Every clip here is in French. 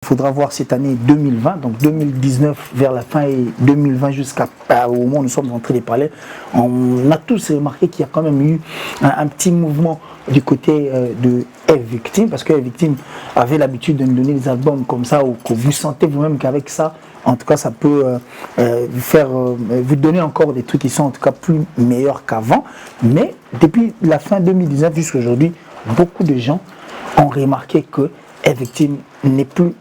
Il faudra voir cette année 2020, donc 2019 vers la fin et 2020 jusqu'au moment où nous sommes entrés les palais. On a tous remarqué qu'il y a quand même eu un petit mouvement du côté de F-Victim, parce que F-Victim avait l'habitude de nous donner des albums comme ça, où que vous sentez vous-même qu'avec ça, en tout cas, ça peut vous donner encore des trucs qui sont en tout cas plus meilleurs qu'avant. Mais depuis la fin 2019 jusqu'à aujourd'hui, beaucoup de gens ont remarqué que F-Victim n'arrive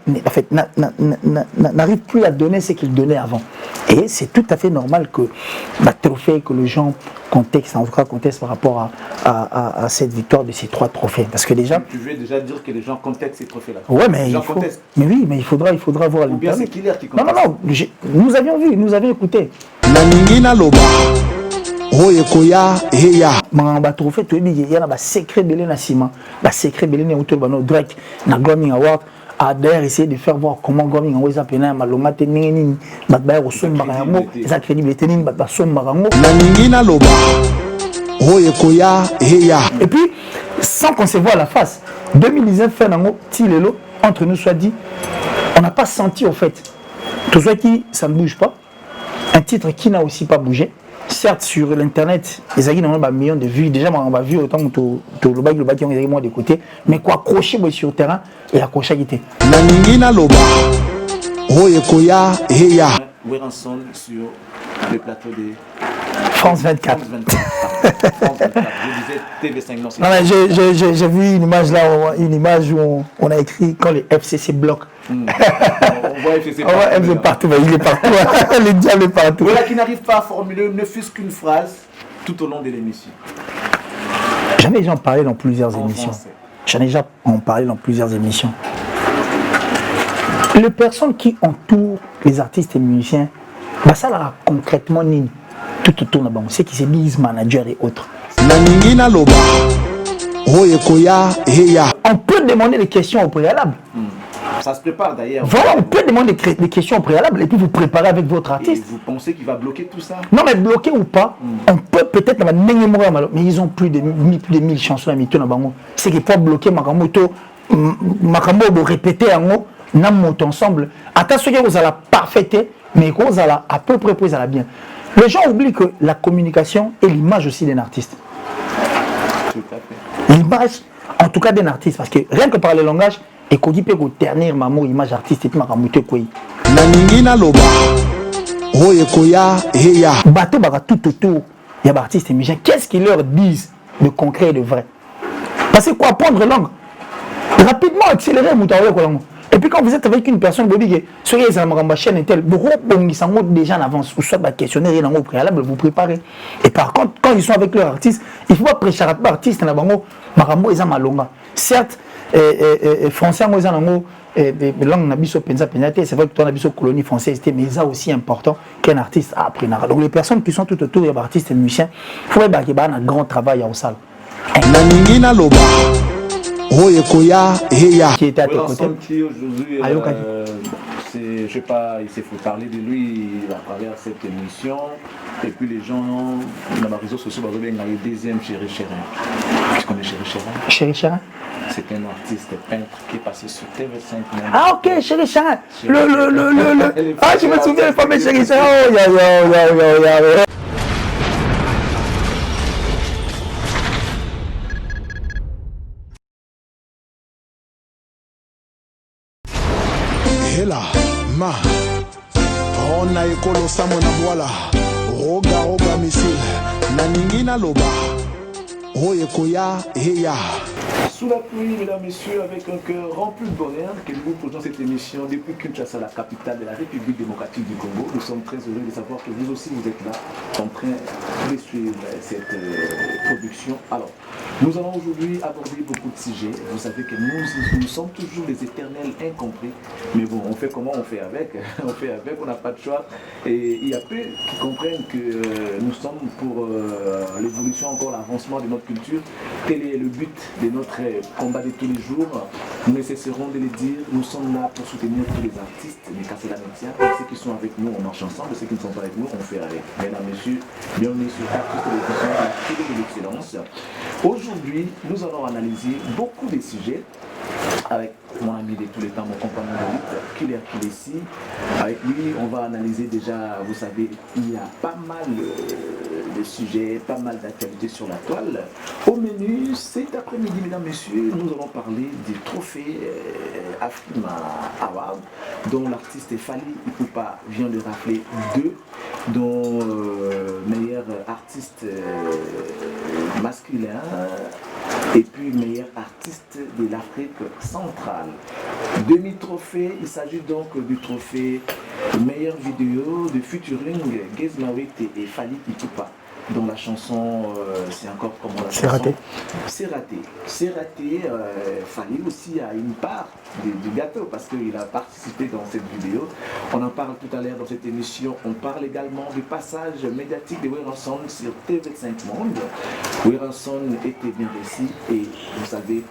plus à donner ce qu'il donnait avant. Et c'est tout à fait normal que trophée, que les gens contestent, en tout cas contestent par rapport à cette victoire de ces 3 trophées. Parce que déjà... Tu veux déjà dire que les gens contestent ces trophées-là? Ouais, mais mais oui, mais il faudra voir... Ou bien c'est Killer qui conteste? Non, nous avions vu, nous avions écouté. Mangamba trophée, tu dis, il y a un secret belé na ciment, un secret belé na autour de Drake, na Grammy Award. A d'ailleurs essayer de faire voir comment Grammy Award a péné maloma tenini, batba au son barango, ça crédibilité ni batba son barango. Et puis, sans qu'on se voit à la face, 2019 fait nango tilelo entre nous soit dit, on n'a pas senti au fait. Tout ça qui ça ne bouge pas, un titre qui n'a aussi pas bougé. Certes, sur l'internet, les amis ont millions de vues. Déjà, on va vu autant que le bac qui ont des de côté. Mais quoi, accrocher sur le terrain et accrocher à guité. Weranson sur le plateau de France 24. France 24. Je disais TV5. Non, j'ai vu une image là, une image où on a écrit quand les FCC bloquent. On voit FCC partout. Partout, il est partout. Le diable est partout. Voilà qui n'arrive pas à formuler ne fût-ce qu'une phrase tout au long de l'émission. J'en ai déjà parlé dans plusieurs émissions. Les personnes qui entourent les artistes et musiciens, bah ça là concrètement ni tout autour là-bas. C'est qui se disent managers et autres. On peut demander des questions au préalable. Ça se prépare d'ailleurs. Voilà, on peut demander des questions au préalable et puis vous préparez avec votre artiste. Et vous pensez qu'il va bloquer tout ça? Non, mais bloquer ou pas, on peut peut-être, mais ils ont plus de 1000 chansons à mettre dans Bango. C'est qu'il faut bloquer Makamoto, Makamoto répéter en haut, nous montons ensemble. Attention que vous allez parfaiter, mais que vous allez à peu près vous allez bien. Les gens oublient que la communication est l'image aussi d'un artiste. Tout à fait. L'image, en tout cas d'un artiste, parce que rien que par le langage, et qu'on dit que vous ternir maman image artiste et puis makamuté quoi. Bateau baka tout autour, il y a artistes et musiciens. Qu'est-ce qu'ils leur disent de concret et de vrai? Parce que quoi, apprendre langue, rapidement accélérer langue. Et puis quand vous êtes avec une personne, vous dites que sur les chaîne et tel, vous déjà en avance, ou soit questionnaire et au préalable, vous préparez. Et par contre, quand ils sont avec leur artiste, il ne faut pas prêcher à l'artiste, Marambo et Zamalonga. Certes, français, moi, les langues nabiso penza penate, c'est vrai que toi nabiso colonie française, mais ça aussi important qu'un artiste a appris. Donc les personnes qui sont tout autour des artistes et musiciens, il faut qu'il y ait un grand travail en salle. Qui était à tes côtés. Je sais pas, il faut parler de lui à travers cette émission. Et puis les gens, dans les réseaux sociaux, il y a le deuxième Chéri Chérin. Tu connais Chéri Chérin? Chéri Chérin? C'est un artiste peintre qui est passé sur TV5. Ah ok, Chéri Chérin. Ah, je me souviens, le fameux Chéri Chérin. Oh, Hela, ma, on a écolo samona voilà, roga missile, naningina loba, oyekoya heya. Sous la pluie, mesdames, messieurs, avec un cœur rempli de bonheur, que nous vous posons cette émission depuis Kinshasa, la capitale de la République démocratique du Congo. Nous sommes très heureux de savoir que vous aussi vous êtes là, en train de suivre cette production. Alors, nous allons aujourd'hui aborder beaucoup de sujets. Vous savez que nous sommes toujours les éternels incompris. Mais bon, on fait comment? On fait avec. On fait avec, on n'a pas de choix. Et il y a peu qui comprennent que nous sommes pour l'évolution, encore l'avancement de notre culture. Tel est le but de notre combat de tous les jours. Nous ne cesserons de le dire. Nous sommes là pour soutenir tous les artistes, mais casser la métier. Ceux qui sont avec nous, on marche ensemble. Ceux qui ne sont pas avec nous, on fait avec. Mesdames, messieurs, bienvenue sur Actus Télévision, la télé de l'excellence. Aujourd'hui, nous allons analyser beaucoup de sujets avec mon ami de tous les temps, mon compagnon de lutte, Killer Kilesi. Avec lui, on va analyser déjà, vous savez, il y a pas mal de sujets, pas mal d'actualités sur la toile. Au menu, cet après-midi, mesdames, messieurs, nous allons parler du trophée Afrima Award, dont l'artiste Fally Ipupa vient de rafler 2, dont meilleur artiste masculin et puis meilleur artiste de l'Afrique centrale. Demi-trophée, il s'agit donc du trophée meilleure vidéo de featuring Gizmawit et Fally Ipupa, dont la chanson, c'est encore comment la chanson. C'est raté. C'est raté. C'est raté. Fally aussi a une part du gâteau parce qu'il a participé dans cette vidéo. On en parle tout à l'heure dans cette émission. On parle également du passage médiatique de Werenson sur TV5 Monde. Werenson était bien réussi et vous savez,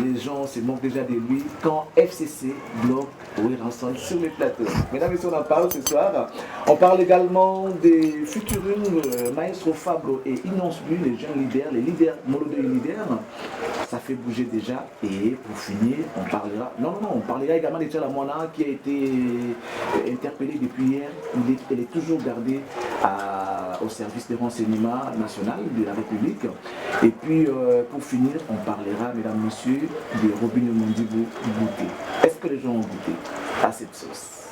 les gens se moquent déjà de lui quand FCC bloque Werenson sur les plateaux. Mesdames et messieurs, on en parle ce soir. On parle également des featuring Maestro Fablo et Inonce Blue, les jeunes leaders, les leaders, Molodo et leaders. Ça fait bouger déjà. Et pour finir, on parlera. On parlera également de Tchala Moana qui a été interpellée depuis hier. Elle est toujours gardée au service de renseignement national de la République. Et puis pour finir, on parlera, mesdames, messieurs, de Robin Mondibou goûter. Est-ce que les gens ont goûté à cette sauce?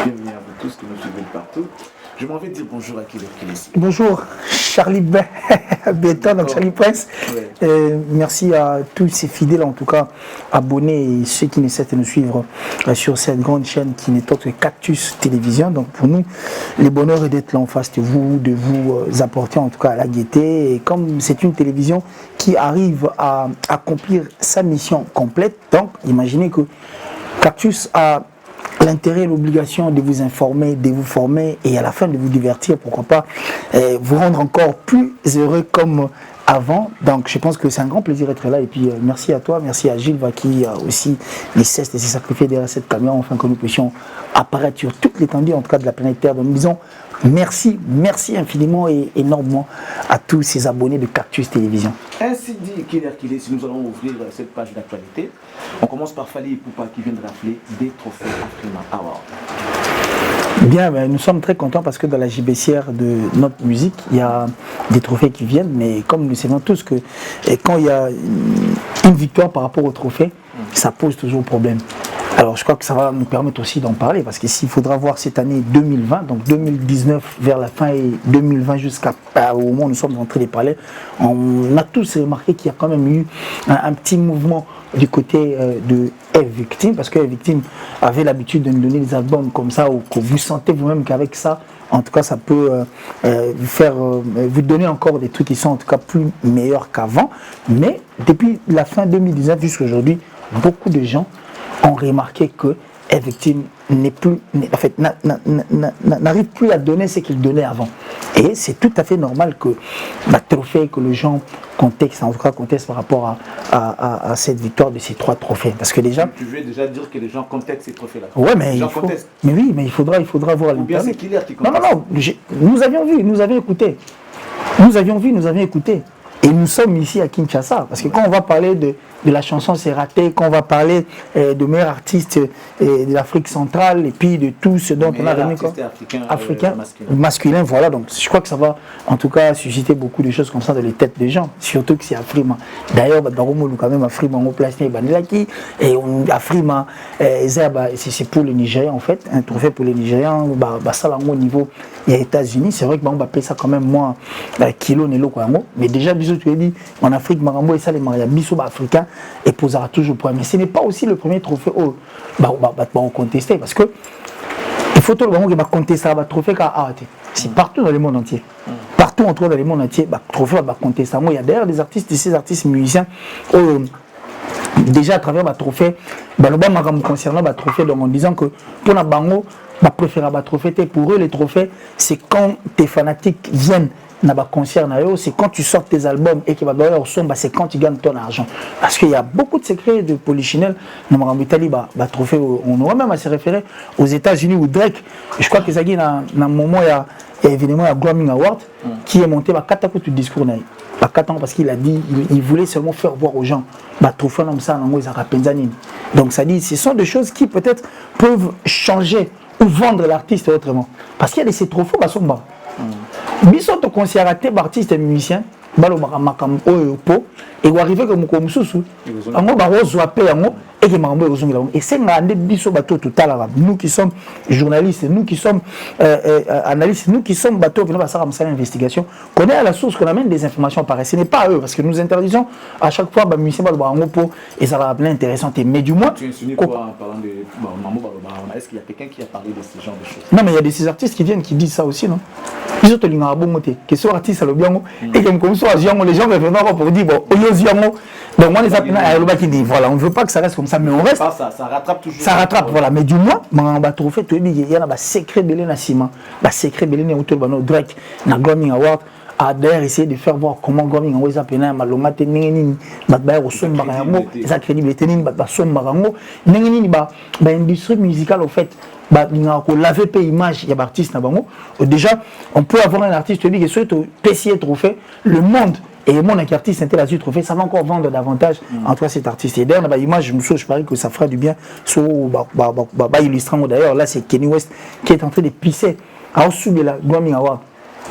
Bienvenue à vous tous qui nous suivez partout. Je m'en vais dire bonjour à Killer Kilesi. Bonjour Charlie Béton, donc Charlie Prince. Ouais. Merci à tous ces fidèles, en tout cas abonnés et ceux qui essaient de nous suivre sur cette grande chaîne qui n'est autre que Cactus Télévision. Donc pour nous, le bonheur est d'être là en face de vous apporter en tout cas à la gaieté. Et comme c'est une télévision qui arrive à accomplir sa mission complète, donc imaginez que Cactus a l'intérêt et l'obligation de vous informer, de vous former et à la fin de vous divertir, pourquoi pas vous rendre encore plus heureux comme avant. Donc je pense que c'est un grand plaisir d'être là et puis merci à toi, merci à Gilles qui a aussi les cesses de se sacrifier derrière cette caméra afin que nous puissions apparaître sur toute l'étendue en tout cas de la planète Terre. Donc nous disons merci infiniment et énormément à tous ces abonnés de Cactus Télévision. Ainsi dit Killer Kilesi, nous allons ouvrir cette page d'actualité. On commence par Fally Ipupa qui vient de rafler des trophées Afrima Award. Bien, ben, nous sommes très contents parce que dans la JBCR de notre musique, il y a des trophées qui viennent, mais comme nous savons tous que quand il y a une victoire par rapport au trophée, ça pose toujours problème. Alors je crois que ça va nous permettre aussi d'en parler parce que s'il faudra voir cette année 2020, donc 2019 vers la fin et 2020 jusqu'au moment où nous sommes entrés les palais, on a tous remarqué qu'il y a quand même eu un petit mouvement du côté de F-Victim parce que F-Victim avait l'habitude de nous donner des albums comme ça où que vous sentez vous-même qu'avec ça, en tout cas ça peut vous donner encore des trucs qui sont en tout cas plus meilleurs qu'avant. Mais depuis la fin 2019 jusqu'à aujourd'hui, beaucoup de gens ont remarqué que F-Victim n'arrive plus à donner ce qu'il donnait avant. Et c'est tout à fait normal que trophée, que les gens contestent, en tout cas contestent par rapport à cette victoire de ces 3 trophées. Parce que déjà... Tu veux déjà dire que les gens contestent ces trophées-là? Ouais, mais mais oui, mais il faudra voir... Ou bien c'est Killer qui conteste? Non, nous avions vu, nous avions écouté. Nous avions vu, nous avions écouté. Et nous sommes ici à Kinshasa, parce que quand on va parler de la chanson C'est raté, quand on va parler de meilleurs artistes de l'Afrique centrale, et puis de tout ce dont on a donné africain masculin, voilà, donc je crois que ça va en tout cas susciter beaucoup de choses comme ça dans les têtes des gens, surtout que c'est Afrima. D'ailleurs, quand même Afrima, on place et Afrima, c'est pour les Nigériens en fait, un trophée pour les Nigériens, ça là au niveau des États-Unis, c'est vrai qu'on va payer ça quand même moins kilo, mais déjà, tu as dit, en Afrique, Marambo et ça, les Mariabiso africains, et posera toujours point. Mais ce n'est pas aussi le premier trophée où on contester, parce que il faut tout le monde qui va contester le trophée car c'est partout dans le monde entier. Partout on trouve dans le monde entier, le trophée va contester. Il y a d'ailleurs des artistes, ces artistes musiciens, déjà à travers le trophée, concernant le trophée, en disant que pour la bango, préférer le trophée, pour eux, les trophées, c'est quand tes fanatiques viennent. C'est quand tu sors tes albums et que c'est quand tu gagnes ton argent. Parce qu'il y a beaucoup de secrets de Polichinelle. On aurait même à se référer aux États-Unis ou Drake. Je crois que ça y a un moment, il y a évidemment un Grammy Award qui est monté à 4 ans de discours. Pas 4 ans parce qu'il a dit, il voulait seulement faire voir aux gens. Donc ça dit, ce sont des choses qui peut-être peuvent changer ou vendre l'artiste autrement. Parce qu'il y a des trophées, bah, sont bas. Bisous, tu considères artiste et musicien. Et vous arrivez comme et c'est nous qui sommes journalistes, nous qui sommes analystes, nous qui sommes bateaux qui nous investigation, qu'on est à la source, qu'on amène des informations pareilles. Ce n'est pas eux, parce que nous interdisons à chaque fois et ça va rappeler intéressant. Mais du moins, tu insinues quoi en parlant de est-ce qu'il y a quelqu'un qui a parlé de ce genre de choses? Non, mais il y a des artistes qui viennent qui disent ça aussi, non? Ils ont dit que ce artiste le bien et comme ça, les gens veulent venir pour dire bon, donc moi les appels qui dit voilà, on ne veut pas que ça reste comme ça, mais on reste. Ça rattrape toujours. Ça rattrape, voilà. Mais du moins, on va trouver tout il y a un secret belé na ciment, un secret belé na autour de Drake, na Grammy Award. A d'ailleurs essayer de faire voir comment Grammy Award a peine maloma tenini, batba au son barango, sa crédibilité ni batba son barango, nengini ba industrie musicale au fait. On l'avait payé image, il y a des artistes. Déjà, on peut avoir un artiste qui est sur le PCA trophée, le monde et le monde avec artiste intellectuel trophée, ça va encore vendre davantage entre cet artiste. Et d'ailleurs, l'image, je parie que ça fera du bien sur illustrant. D'ailleurs, là, c'est Kenny West qui est en train de pisser à dessous de la Grammy Award.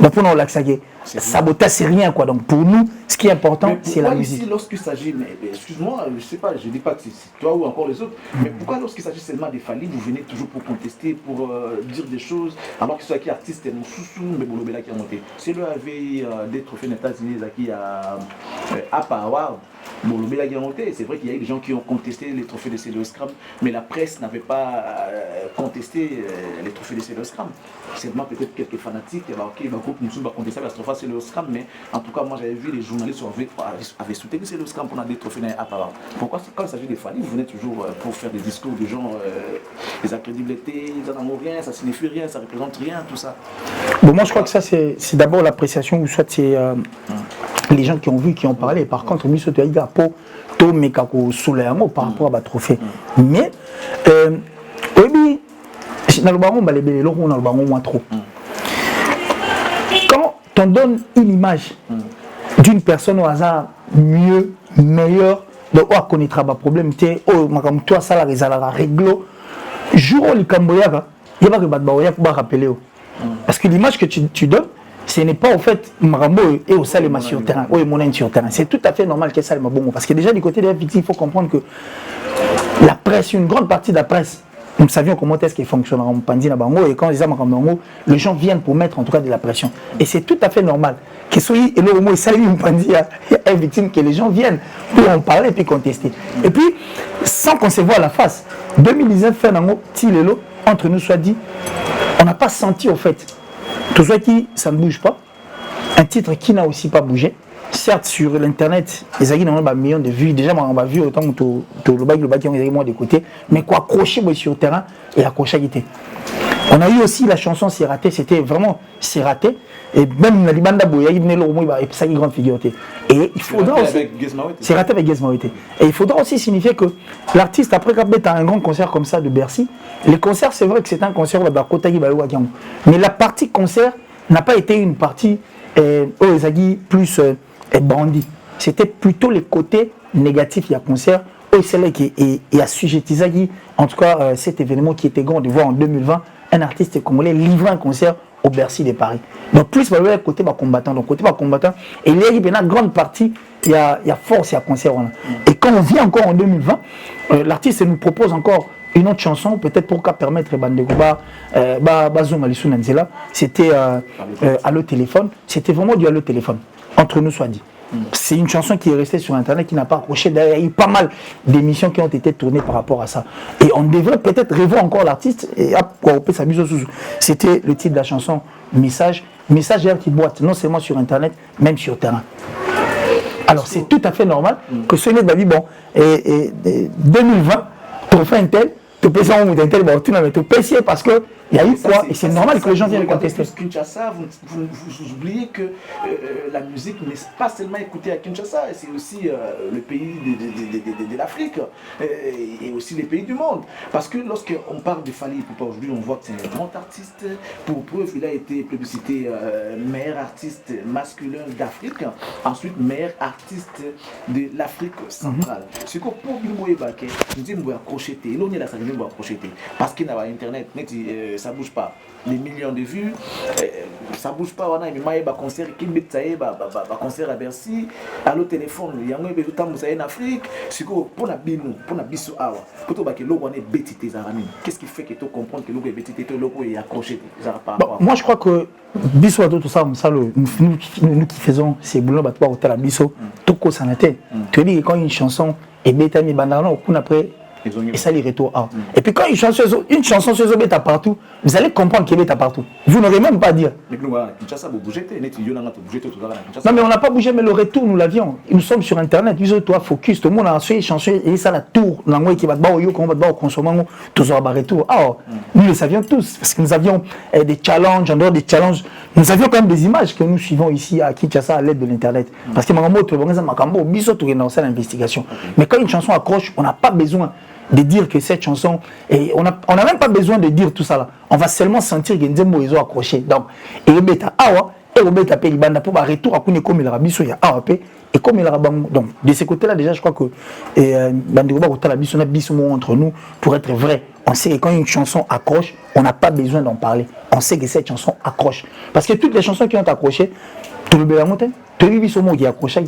Donc, pour nous, sabotage, c'est rien, quoi. Donc, pour nous, ce qui est important, c'est la musique. Ici, lorsqu'il s'agit, excuse-moi, je ne sais pas, je ne dis pas que c'est toi ou encore les autres, mais pourquoi lorsqu'il s'agit seulement des Fally, vous venez toujours pour contester, pour dire des choses, alors que ce qui est artiste, c'est mon sous-sous, mais bon, qui a monté. C'est le avait des trophées aux États-Unis qui a Award. Bon, le Béla qui a monté, c'est vrai qu'il y a eu des gens qui ont contesté les trophées de CLO Scrum, mais la presse n'avait pas contesté les trophées de CLO Scrum. Seulement peut-être quelques fanatiques, qui va contester la trophée CLO Scrum, mais en tout cas, moi j'avais vu les journalistes avaient soutenu CLO Scrum pour des trophées à part. Pourquoi quand il s'agit des Fally, vous venez toujours pour faire des discours de gens, les incrédibilités, ils n'en ont rien, ça signifie rien, ça représente rien, tout ça. Bon, moi je crois que ça c'est d'abord l'appréciation, ou soit c'est les gens qui ont vu, qui ont parlé. Par contre, lui, c'est un gapo, tout mais kako soulèvement par rapport à trophée. Mais, oui, dans le ballon, les locaux dans le ballon moins trop. Quand on donne une image d'une personne au hasard mieux, meilleure, de quoi connaîtra pas problème, toi ça la résalera réglo. Jour où les Camboyas, il y a pas que Badbaoya pour rappeler. Parce que l'image que tu donnes, ce n'est pas au fait Marambo et au Salema sur le terrain, ou mon sur le terrain. C'est tout à fait normal qu'il y ait Salema Bongo. Parce que déjà du côté des victimes, il faut comprendre que la presse, une grande partie de la presse, nous savions comment est-ce qu'il fonctionne en Pandina Bango, et quand les hommes en Bango, les gens viennent pour mettre en tout cas de la pression. Et c'est tout à fait normal que soit et le mot Salima Pandia est victime, que les gens viennent pour en parler et puis contester. Et puis, sans qu'on se voit à la face, 2019 fait un Tilelo, entre nous soit dit, on n'a pas senti au fait. Tout ça qui, ça ne bouge pas. Un titre qui n'a aussi pas bougé. Certes, sur l'internet, les amis ont un million de vues. Déjà, on va vu autant que le bâti ont moins d'écouter. Mais quoi, accrocher sur le terrain et accrocher à guiter. On a eu aussi la chanson C'est raté. C'était vraiment C'est raté. Et même la Libanda Boya, il venait le roman, et ça qui grande figure. Et il faudra aussi. C'est raté avec Gizmaouete. Et il faudra aussi signifier que l'artiste, après qu'il a un grand concert comme ça de Bercy, les concerts, c'est vrai que c'est un concert mais la partie concert n'a pas été une partie plus bandit. C'était plutôt les côtés négatifs il y a concert. C'est là qui a sujetisé en tout cas cet événement qui était grand de voir en 2020 un artiste congolais livrer un concert au Bercy de Paris. Donc plus le côté combattant, donc côté combattant, et il y a une grande partie, il y a force, il y a concert. Et quand on vient encore en 2020, l'artiste nous propose encore une autre chanson, peut-être pour permettre Bandegouba, Bazoum Alissou Nanzela, c'était Allo Téléphone, c'était vraiment du Allo Téléphone, entre nous soit dit. C'est une chanson qui est restée sur internet, qui n'a pas accroché. D'ailleurs, il y a eu pas mal d'émissions qui ont été tournées par rapport à ça. Et on devrait peut-être revoir encore l'artiste. Et c'était le titre de la chanson Message. Message qui boîte, non seulement sur internet, même sur terrain. Alors c'est tout à fait normal que ce n'est pas dit, bon, et 2020, trophée Intel, tu peux ça, on t'interpelle, bon, tout, mais tu peux essayer parce que il y a eu quoi, et c'est normal que les gens viennent contester. Kinshasa, vous oubliez que la musique n'est pas seulement écoutée à Kinshasa, c'est aussi le pays de l'Afrique et aussi les pays du monde. Parce que lorsqu'on parle de Fally Ipupa aujourd'hui, on voit que c'est un grand artiste. Pour preuve, il a été plébiscité meilleur artiste masculin d'Afrique, ensuite meilleur artiste de l'Afrique centrale. Ce que pour Bimbo Ebake, nous disons qu'on va crocheter, il y a la salle va crocheter, parce qu'il n'y a pas Internet, ça ne bouge pas. Les millions de vues, ça ne bouge pas. On a un concert qui est un concert à Bercy, à l'autre téléphone, il y a un peu de temps en Afrique. C'est que pour la bino, pour la biso awa, pour que l'eau est bêtité, qu'est-ce qui fait que tu comprends que l'eau est bêtité, que l'eau est accroché? Moi je crois que biso à tout ça, nous qui faisons ces boulots, bah, au la biso, tout co sanaté. Tu dis que quand une chanson est bêta mi bandana, au coup après. Et ça, les retours A. Et puis quand une chanson sur les bêta partout, vous allez comprendre qu'elle est bêta partout. Vous n'aurez même pas à dire. Non, mais on n'a pas bougé, mais le retour, nous l'avions. Nous sommes sur Internet. Nous sommes focus. Tout le monde a fait les chansons et ça, la tour. L'anglais qui va consommer, tout ça va retour. Alors, nous le savions tous. Parce que nous avions des challenges, en dehors des challenges. Nous avions quand même des images que nous suivons ici à Kinshasa à l'aide de l'Internet. Parce que Magambo, tout le monde, Magambo, biso, tout est dans l'investigation. Mais quand une chanson accroche, on n'a pas besoin de dire que cette chanson, et on n'a même pas besoin de dire tout ça là. On va seulement sentir que Nzembo ils ont accroché. Donc, et le bêta awa, et le bêta paye banda pour un retour à Kune comme il a biso ya awa pe, et comme il a bam. Donc, de ce côté là déjà, je crois que bandi oba kota la biso na biso entre nous pour être vrai. On sait que quand une chanson accroche, on n'a pas besoin d'en parler. On sait que cette chanson accroche. Parce que toutes les chansons qui ont accroché, tout le béla montagne, tout le biso qui a accroché.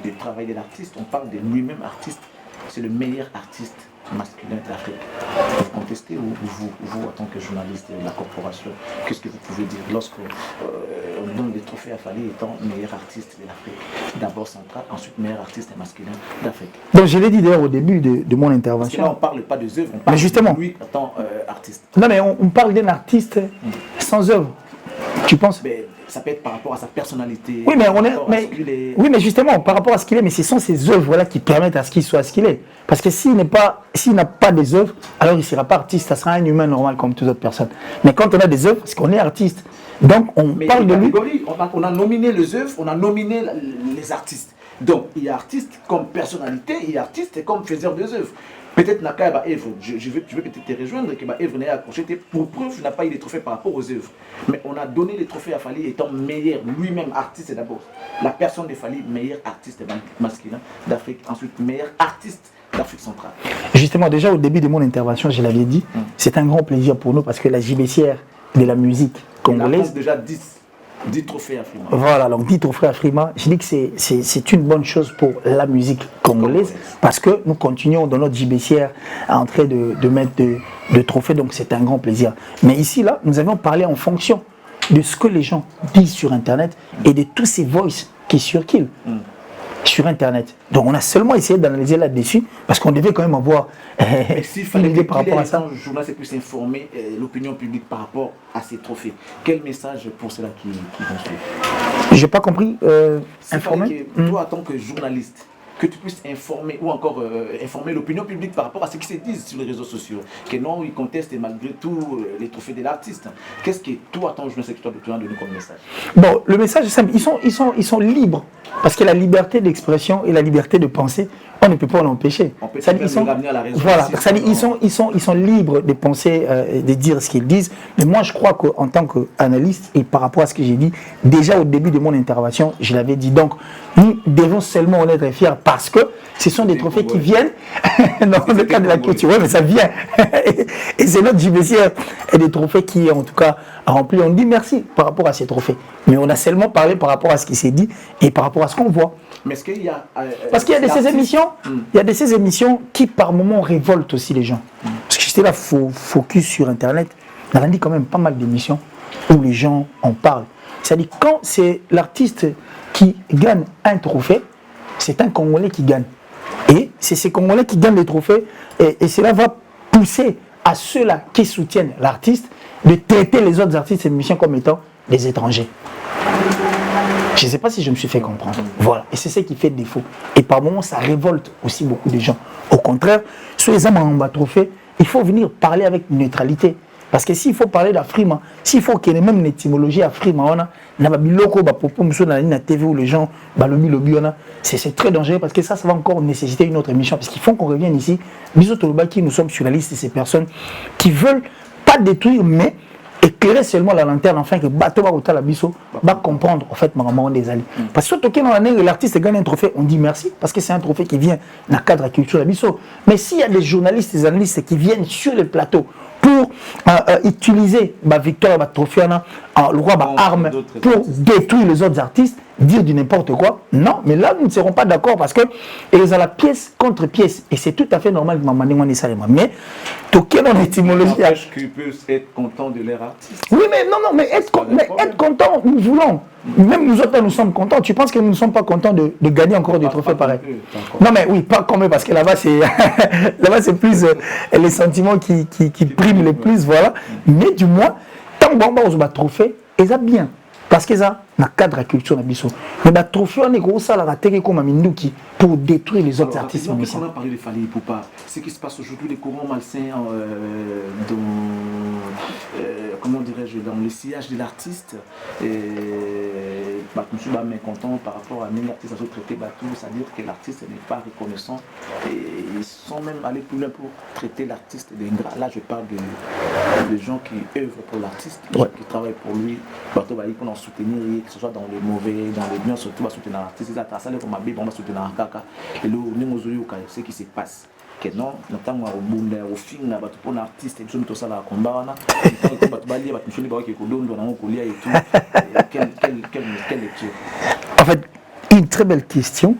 Du travail de l'artiste, on parle de lui-même artiste, c'est le meilleur artiste masculin d'Afrique. Vous contestez ou vous, en tant que journaliste de la corporation, qu'est-ce que vous pouvez dire lorsqu'on donne des trophées à Fally étant meilleur artiste de l'Afrique? D'abord central, ensuite meilleur artiste masculin d'Afrique. Donc je l'ai dit d'ailleurs au début de mon intervention. Parce que là on parle pas des œuvres, on parle de lui en tant artiste. Non mais on parle d'un artiste sans œuvre. Tu penses? Ça peut être par rapport à sa personnalité. Oui, oui, mais justement, par rapport à ce qu'il est, mais ce sont ces œuvres-là qui permettent à ce qu'il soit ce qu'il est. Parce que s'il n'a pas des œuvres, alors il ne sera pas artiste, ça sera un humain normal comme toute autre personne. Mais quand on a des œuvres, c'est qu'on est artiste. Donc on parle de lui. On a nominé les œuvres, on a nominé les artistes. Donc il y a artiste comme personnalité, il y a artiste comme faiseur des œuvres. Peut-être n'a pas Èvre, je veux peut-être te rejoindre, que Èvre n'a accroché, pour preuve, n'a pas eu les trophées par rapport aux œuvres. Mais on a donné les trophées à Fally étant meilleur, lui-même artiste d'abord. La personne de Fally, meilleur artiste masculin d'Afrique, ensuite meilleur artiste d'Afrique centrale. Justement, déjà au début de mon intervention, je l'avais dit, c'est un grand plaisir pour nous parce que la JBCR de la musique congolaise. On a déjà 10 trophées à Frima. Voilà, donc 10 trophées à Frima. Je dis que c'est une bonne chose pour la musique congolaise parce que nous continuons dans notre JBCR à entrer de mettre de trophées, donc c'est un grand plaisir. Mais ici, là, nous avions parlé en fonction de ce que les gens disent sur Internet et de tous ces voices qui circulent sur Internet. Donc on a seulement essayé d'analyser là-dessus parce qu'on devait quand même avoir une idée par rapport à ça. Le journaliste puisse informer l'opinion publique par rapport à ces trophées. Quel message pour ceux-là qui vont suivre? J'ai pas compris. Informer toi, en tant que journaliste, que tu puisses informer ou encore informer l'opinion publique par rapport à ce qui se dit sur les réseaux sociaux, que non, ils contestent malgré tout les trophées de l'artiste. Qu'est-ce que toi, en tant que journaliste, tu as donné comme message? Bon, le message est simple, ils sont libres, parce que la liberté d'expression et la liberté de penser, on ne peut pas l'empêcher. Ils sont libres de penser, de dire ce qu'ils disent, mais moi je crois qu'en tant qu'analyste, et par rapport à ce que j'ai dit, déjà au début de mon intervention, je l'avais dit, donc nous devons seulement en être fiers parce que ce sont des trophées qui viennent dans le cadre de la culture. Oui, mais ça vient. Et c'est notre JBCR et des trophées qui, en tout cas, a rempli. On dit merci par rapport à ces trophées. Mais on a seulement parlé par rapport à ce qui s'est dit et par rapport à ce qu'on voit. Mais est-ce qu'il y a... Parce qu'il y a de ces émissions, il y a de ces émissions qui, par moments, révoltent aussi les gens. Parce que j'étais là, focus sur Internet. On a dit quand même pas mal d'émissions où les gens en parlent. C'est-à-dire, quand c'est l'artiste qui gagne un trophée, c'est un Congolais qui gagne. Et c'est ces Congolais qui gagnent les trophées. Et cela va pousser à ceux-là qui soutiennent l'artiste de traiter les autres artistes et musiciens comme étant des étrangers. Je ne sais pas si je me suis fait comprendre. Voilà. Et c'est ce qui fait défaut. Et par moments, ça révolte aussi beaucoup de gens. Au contraire, sur les hommes en trophée, il faut venir parler avec neutralité. Parce que s'il faut parler d'Afrima, s'il faut qu'il y ait même une étymologie Afrima, on a la TV où les gens, c'est très dangereux parce que ça va encore nécessiter une autre émission. Parce qu'il faut qu'on revienne ici. Bisous Tolobaki, nous sommes sur la liste de ces personnes qui veulent pas détruire, mais éclairer seulement la lanterne afin que bateau va biso va comprendre en fait maman des alliés. Parce que surtout quand l'artiste gagne un trophée, on dit merci parce que c'est un trophée qui vient dans le cadre de la culture de biso. Mais s'il y a des journalistes, des analystes qui viennent sur le plateau pour utiliser ma victoire, ma trophée, le roi, ma arme pour détruire les autres artistes, dire du n'importe quoi. Non, mais là, nous ne serons pas d'accord parce que ils ont la pièce contre pièce. Et c'est tout à fait normal que maman n'ait ça. Mais, toquer dans l'étymologie. Qu'ils peuvent être contents de leur artiste. Oui, mais non, mais être content, nous voulons. Même nous autres, nous sommes contents. Tu penses que nous ne sommes pas contents de gagner encore des trophées pareils? Non, mais oui, pas comme eux, parce que là-bas, c'est plus les sentiments qui priment le plus, voilà. Mais du moins, tant que on a trophée, ils ont bien. Parce que ça, dans le cadre de la culture, mais le trophée, on est gros, ça, la raté comme un Minduki pour détruire les autres artistes. On a parlé de Fally Ipupa. Ce qui se passe aujourd'hui, les courants malsains comment dirais-je, dans le sillage de l'artiste, je suis mécontent par rapport à l'artiste à traiter Batou, c'est-à-dire que l'artiste n'est pas reconnaissant et ils sont même allés plus loin pour traiter l'artiste d'ingrat. Là, je parle de gens qui œuvrent pour l'artiste, qui travaillent pour lui, Batou va pour en soutenir, que ce soit dans les mauvais, dans les biens, surtout va soutenir l'artiste. C'est ça, on va soutenir Kaka. Et là, ce qui se passe. Que non, notamment au Bunda, au film, pour l'artiste, et tout ça, la combat, quelle lecture? En fait, une très belle question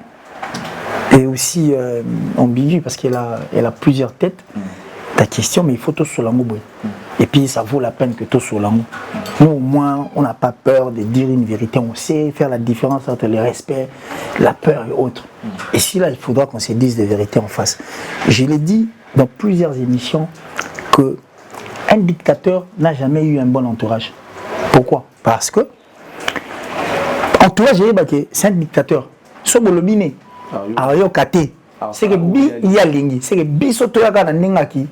et aussi ambiguë parce qu'elle a plusieurs têtes. Ta question, mais il faut tout sur l'amour. Et puis ça vaut la peine que tout sur l'amour. Nous au moins, on n'a pas peur de dire une vérité. On sait faire la différence entre le respect, la peur et autres. Et si là, il faudra qu'on se dise des vérités en face. Je l'ai dit dans plusieurs émissions que un dictateur n'a jamais eu un bon entourage. Pourquoi? Parce que entourage, c'est un dictateur. Sobolobine, Ario Kate, c'est que bi yalingi, c'est que bi sotoyaka na nengaki.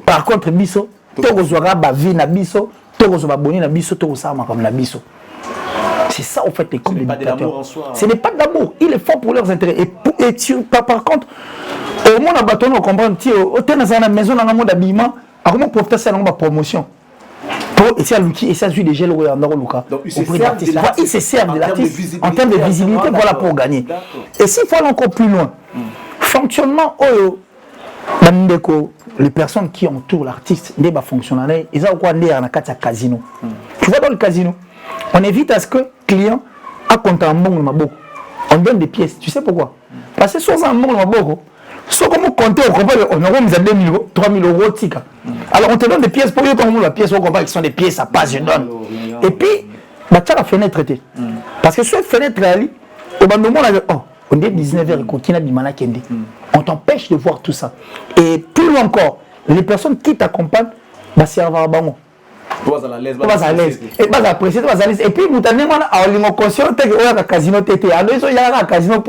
Par contre, biso, c'est ça en fait les comme les dictateurs. Ce n'est pas d'amour, ils le font pour leurs intérêts. Et par contre, au monde à bâton, on comprend, au maison dans le monde d'habillement, à comment profiter de la promotion. Et c'est l'outil, et ça joue des gels au Luka. Ils se servent de l'artiste en termes de visibilité, voilà pour gagner. Et s'il faut aller encore plus loin, fonctionnement, les personnes qui entourent l'artiste, ils fonctionnent, ils ont quoi dans un casino. Tu vois dans le casino, on évite à ce que le client a compté un bon maboko. On donne des pièces. Tu sais pourquoi? Parce que si on a un bon maboko, si on compte, on a 2 000 euros, 3 000 euros. Alors on te donne des pièces pour que la pièce, on comprend qui sont des pièces à passe, je donne. Et puis, tu as la fenêtre traitée. Parce que sur la fenêtre, on dit 19h, on t'empêche de voir tout ça. Et plus encore, les personnes qui t'accompagnent, c'est à l'aise. Et puis, vous avez un conscient que casino casino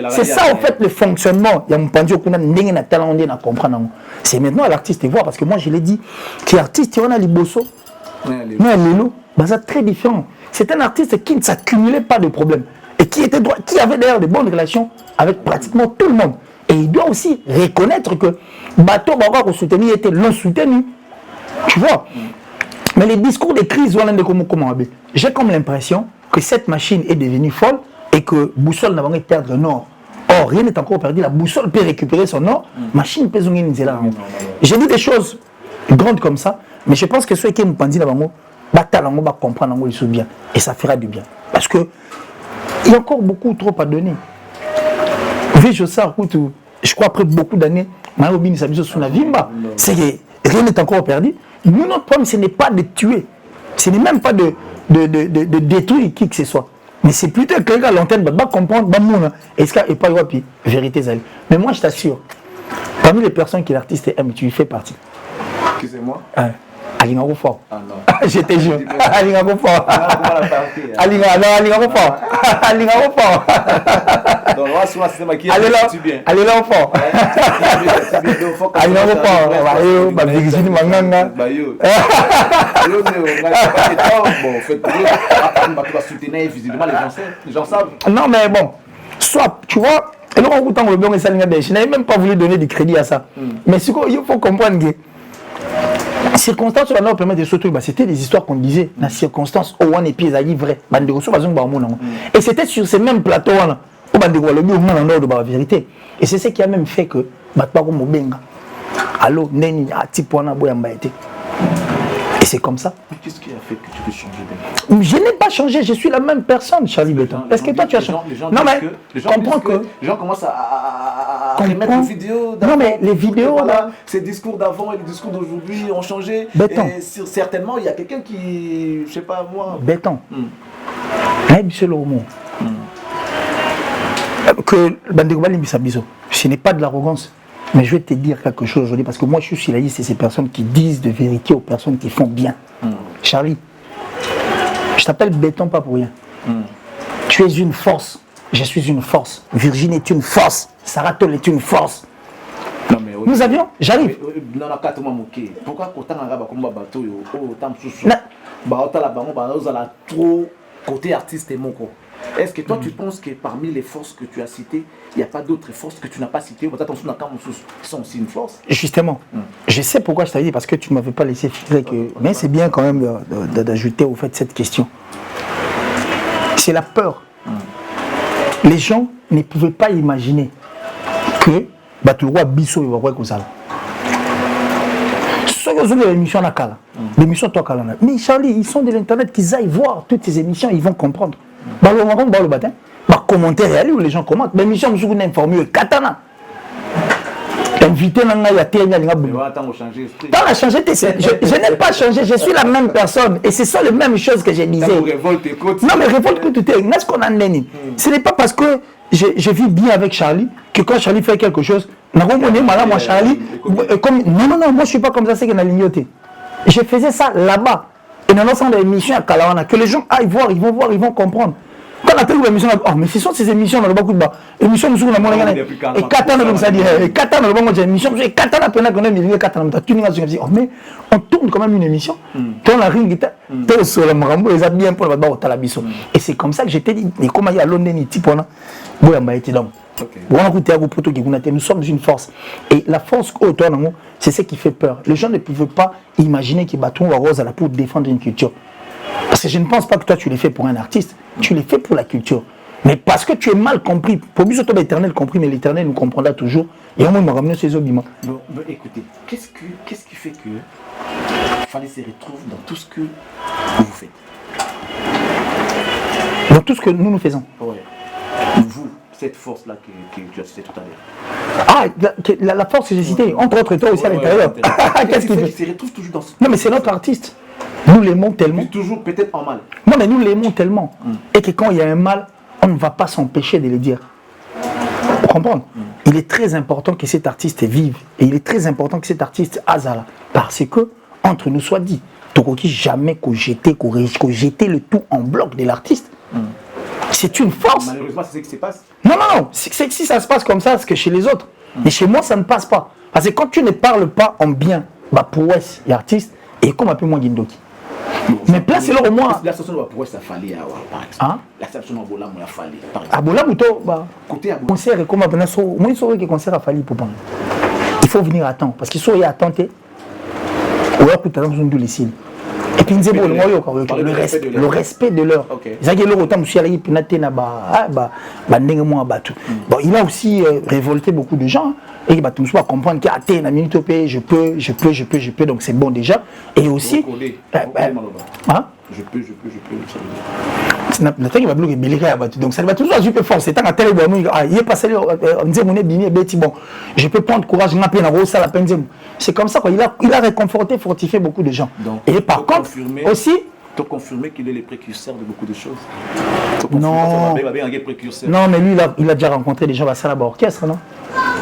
c'est ça en fait le fonctionnement. C'est maintenant à l'artiste de voir parce que moi je l'ai dit, qui est artiste, on a les bossos, c'est très différent. C'est un artiste qui ne s'accumulait pas de problèmes et qui avait d'ailleurs de bonnes relations avec pratiquement tout le monde. Et il doit aussi reconnaître que Bateau Bawa soutenu était l'ont soutenu. Tu vois? Mais les discours de crise, j'ai comme l'impression que cette machine est devenue folle et que Boussole n'a pas perdre nord. Or, rien n'est encore perdu. La boussole peut récupérer son nord. Machine peut zongé nzela. J'ai dit des choses grandes comme ça, mais je pense que ceux qui me pendent là-bas, va comprendre bien et ça fera du bien. Parce que il y a encore beaucoup trop à donner. Je crois après beaucoup d'années, c'est que rien n'est encore perdu. Nous, notre problème, ce n'est pas de tuer. Ce n'est même pas de détruire qui que ce soit. Mais c'est plutôt que quelqu'un à l'antenne va comprendre, est-ce qu'il n'y a pas de vérité. Mais moi, je t'assure, parmi les personnes que l'artiste aime, tu y fais partie. Excusez-moi. Alinga ko fort. Ah non. Je te jure. Alinga ko fort. Alinga ko fort. Alinga ko fort. Donc là souvent c'est ma qui allez là fort. Alinga ko fort. Bayo ba Virginie Manganga. Bayo. Yo bon en fait tu vas soutenir visiblement les gens savent. Non mais bon, soit tu vois, et là on entend le bien et ça je n'avais même pas voulu donner du crédit à ça. Mais ce qu'il faut comprendre que circonstances sur la norme permet de sauter, c'était des histoires qu'on disait, la circonstance où on est pieds à livre, et c'était sur ces mêmes plateaux où on a de la vérité. Et c'est ce qui a même fait que allô, Neni, à Tipona, Boyambaïté. Et c'est comme ça. Mais qu'est-ce qui a fait que tu veux changer? Je n'ai pas changé, je suis la même personne, Charlie Béton. Est-ce que toi tu as changé? Non mais, comprends que... Les gens commencent à remettre les vidéos d'avant. Non mais les vidéos là... Ces discours d'avant et les discours d'aujourd'hui ont changé. Béton. Et certainement, il y a quelqu'un qui... Je sais pas moi... Béton. Monsieur Lomo. Que ce n'est pas de l'arrogance. Mais je vais te dire quelque chose aujourd'hui, parce que moi je suis sur la liste de ces personnes qui disent de vérité aux personnes qui font bien. Charlie, je t'appelle Béton pas pour rien. Tu es une force, je suis une force. Virginie est une force, Sarah Tol est une force. Non, mais nous avions, j'arrive. Non, pourquoi autant de bateau, autant de trop côté artiste et mon corps? Est-ce que toi tu penses que parmi les forces que tu as citées, il n'y a pas d'autres forces que tu n'as pas citées? Qui sont aussi une force. Justement, je sais pourquoi je t'avais dit, parce que tu ne m'avais pas laissé filtrer que... Mais c'est bien quand même d'ajouter au fait cette question. C'est la peur. Les gens ne pouvaient pas imaginer que Batouroua Bisso il va voir comme ça. L'émission l'émission toi Kalana. Mais Charlie, ils sont de l'internet, qu'ils aillent voir toutes ces émissions, ils vont comprendre. Le matin, commentaire réel où les gens commentent. Mais l'émission nous a informé Katana. Invité dans la télé. Je n'ai pas changé, je suis la même personne. Et c'est ça la même chose que je disais. Non mais révolte tout est. N'est-ce qu'on a neni? Ce n'est pas parce que je vis bien avec Charlie que quand Charlie fait quelque chose, moi Charlie, non, moi je ne suis pas comme ça, c'est que lignoté. Je faisais ça là-bas. Et dans l'ensemble des émissions à Kalawana, que les gens aillent voir, ils vont comprendre. Quand on a télé l'émission, oh mais ce sont ces émissions, on a beaucoup de bas. Émission, nous avons et Katana, comme ça dit, et Katana, nous avons une émission, et Katana, on a connu une Katana, oh mais on tourne quand même une émission. Quand on a ring, tel sur le Marambo, ils ont bien pour le bas au Talabiso. Et c'est comme ça que j'étais dit, mais comment il y a Londres, Tipona, Boyamba était d'homme. Nous sommes une force. Et la force autour de nous, c'est ce qui fait peur. Les gens ne pouvaient pas imaginer qu'ils battent Rose à la pour défendre une culture. Parce que je ne pense pas que toi tu l'es fait pour un artiste, tu l'es fait pour la culture. Mais parce que tu es mal compris, pour lui, c'est l'éternel compris, mais l'éternel nous comprendra toujours. Et on m'a ramené ces obiments. Bon, écoutez, qu'est-ce qui fait que il fallait se retrouver dans tout ce que vous faites? Dans tout ce que nous faisons. Oui. Vous, cette force-là que tu as citée tout à l'heure. Ah, la force que j'ai citée, entre autres toi aussi à l'intérieur. Qu'est-ce qui fait qu'il se retrouve toujours dans ce... Non, mais c'est notre artiste. Nous l'aimons tellement. Mais toujours peut-être en mal. Non, mais nous l'aimons tellement. Et que quand il y a un mal, on ne va pas s'empêcher de le dire. Vous comprenez? Il est très important que cet artiste vive. Et il est très important que cet artiste azala. Parce que, entre nous soit dit, Tokoki jamais jeter le tout en bloc de l'artiste. C'est une force. Malheureusement, c'est ce qui se passe. Non. C'est que si ça se passe comme ça, c'est que chez les autres. Et chez moi, ça ne passe pas. Parce que quand tu ne parles pas en bien, pour West et artiste, et comme un peu moins Gindoki. Mais placez-le au moins. La station de Wapoué, ça fallait avoir, par exemple. La station de Bolam, il a fallu. À Bolam, côté à concert, comme un peu, moi, il saurait que concert a fallu pour prendre. Il faut venir à temps. Parce qu'il saurait à temps. Ou alors, tout à l'heure, nous avons les signes. Et puis, le respect de l'heure. Il a aussi révolté beaucoup de gens. Et il va tout comprendre qu'il y a une minute au pays, je peux, donc c'est bon déjà. Et aussi. Je peux. Donc ça va toujours être super fort. C'est un tel il est passé, bon, je peux prendre courage, c'est comme ça, il a réconforté, fortifié beaucoup de gens. Donc, et par contre, aussi. Tu as confirmé qu'il est le précurseur de beaucoup de choses. Non, mais lui, il a déjà rencontré des gens à la salle orchestre, non?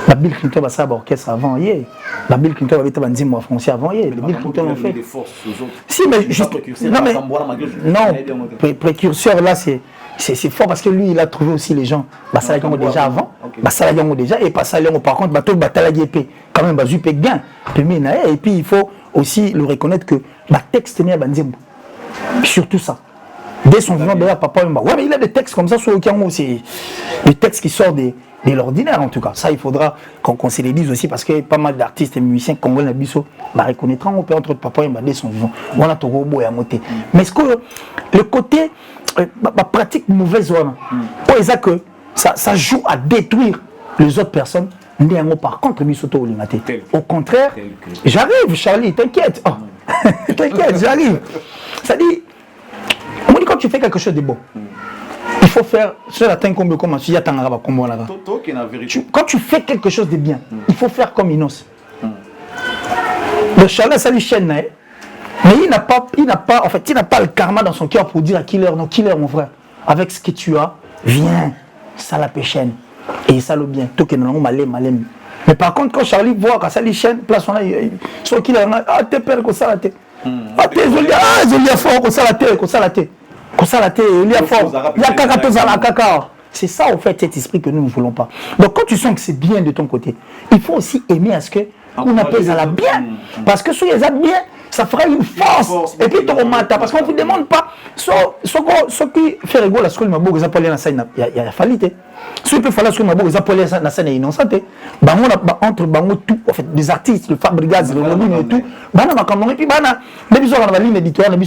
La Bill Clinton va ça orchestre avant hier. La Bill Clinton va être un mois français avant hier. La Bill Clinton ont fait. Si mais juste non mais non précurseur là c'est fort parce que lui il a trouvé aussi les gens. Bah ça là déjà avant. Bah ça là déjà et pas ça là par contre bateau bataille épée quand même bazu pe gain. Et puis il faut aussi le reconnaître que bah texte n'est pas Banzembo. Surtout ça. Dès son vivant derrière papa ouais mais il a des textes comme ça sur le Congo c'est le texte qui sort de l'ordinaire en tout cas. Ça il faudra qu'on se le dise aussi parce que pas mal d'artistes et musiciens congolais biso bah reconnaîtront on peut entre papa et dès son vivant. On a tout robot à monter. Mais est-ce que le côté pratique mauvaise zone que ça joue à détruire les autres personnes. Par contre, au contraire, j'arrive, Charlie, t'inquiète. Oh. T'inquiète, j'arrive. Ça dit, on dit quand tu fais quelque chose de bon, il faut faire. Quand tu fais quelque chose de bien, il faut faire comme Inos. Le Charlie, ça lui chaîne, mais il n'a pas, en fait, il n'a pas le karma dans son cœur pour dire à killer, non, killer, mon frère, avec ce que tu as, viens, ça la péchaine. Et ça le bien, tout que nous malem. Mais par contre, quand Charlie voit que ça lui chaîne, place on a, soit qu'il a, ah t'es père comme ça la tête, ah t'es joli fort comme ça la tête, il y a fort, il y a caca à la caca. C'est ça en fait cet esprit que nous ne voulons pas. Donc quand tu sens que c'est bien de ton côté, il faut aussi aimer à ce que on appelle ça la bien, parce que si les a bien, ça fera une force. Et puis tu remontes parce qu'on ne vous demande pas ce qui fait rigoler la scène, il y a fallu. Ce qui peut faire la scène, la scène est innocente. Entre tout, en fait, des artistes, le Fabregas, le Robin et tout, et puis la ligne éditoriale,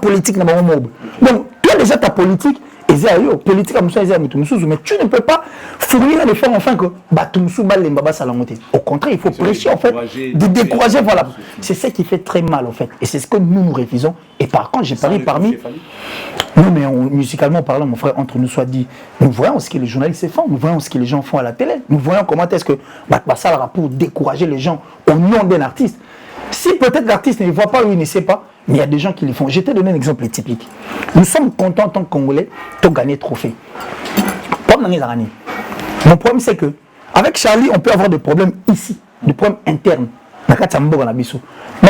politique, donc tu as déjà ta politique. Politique mais tu ne peux pas fournir un effort enfin que au contraire il faut prêcher en fait de décourager voilà c'est ce qui fait très mal en fait et c'est ce que nous refusons et par contre j'ai parlé parmi nous mais musicalement parlant mon frère entre nous soit dit nous voyons ce que les journalistes font nous voyons ce que les gens font à la télé nous voyons comment est-ce que ça pour décourager les gens au nom d'un artiste si peut-être l'artiste ne voit pas ou il ne sait pas. Mais il y a des gens qui le font. Je t'ai donné un exemple typique. Nous sommes contents en tant que Congolais de gagner trophée. Mon problème c'est que avec Charlie, on peut avoir des problèmes ici, des problèmes internes. Mais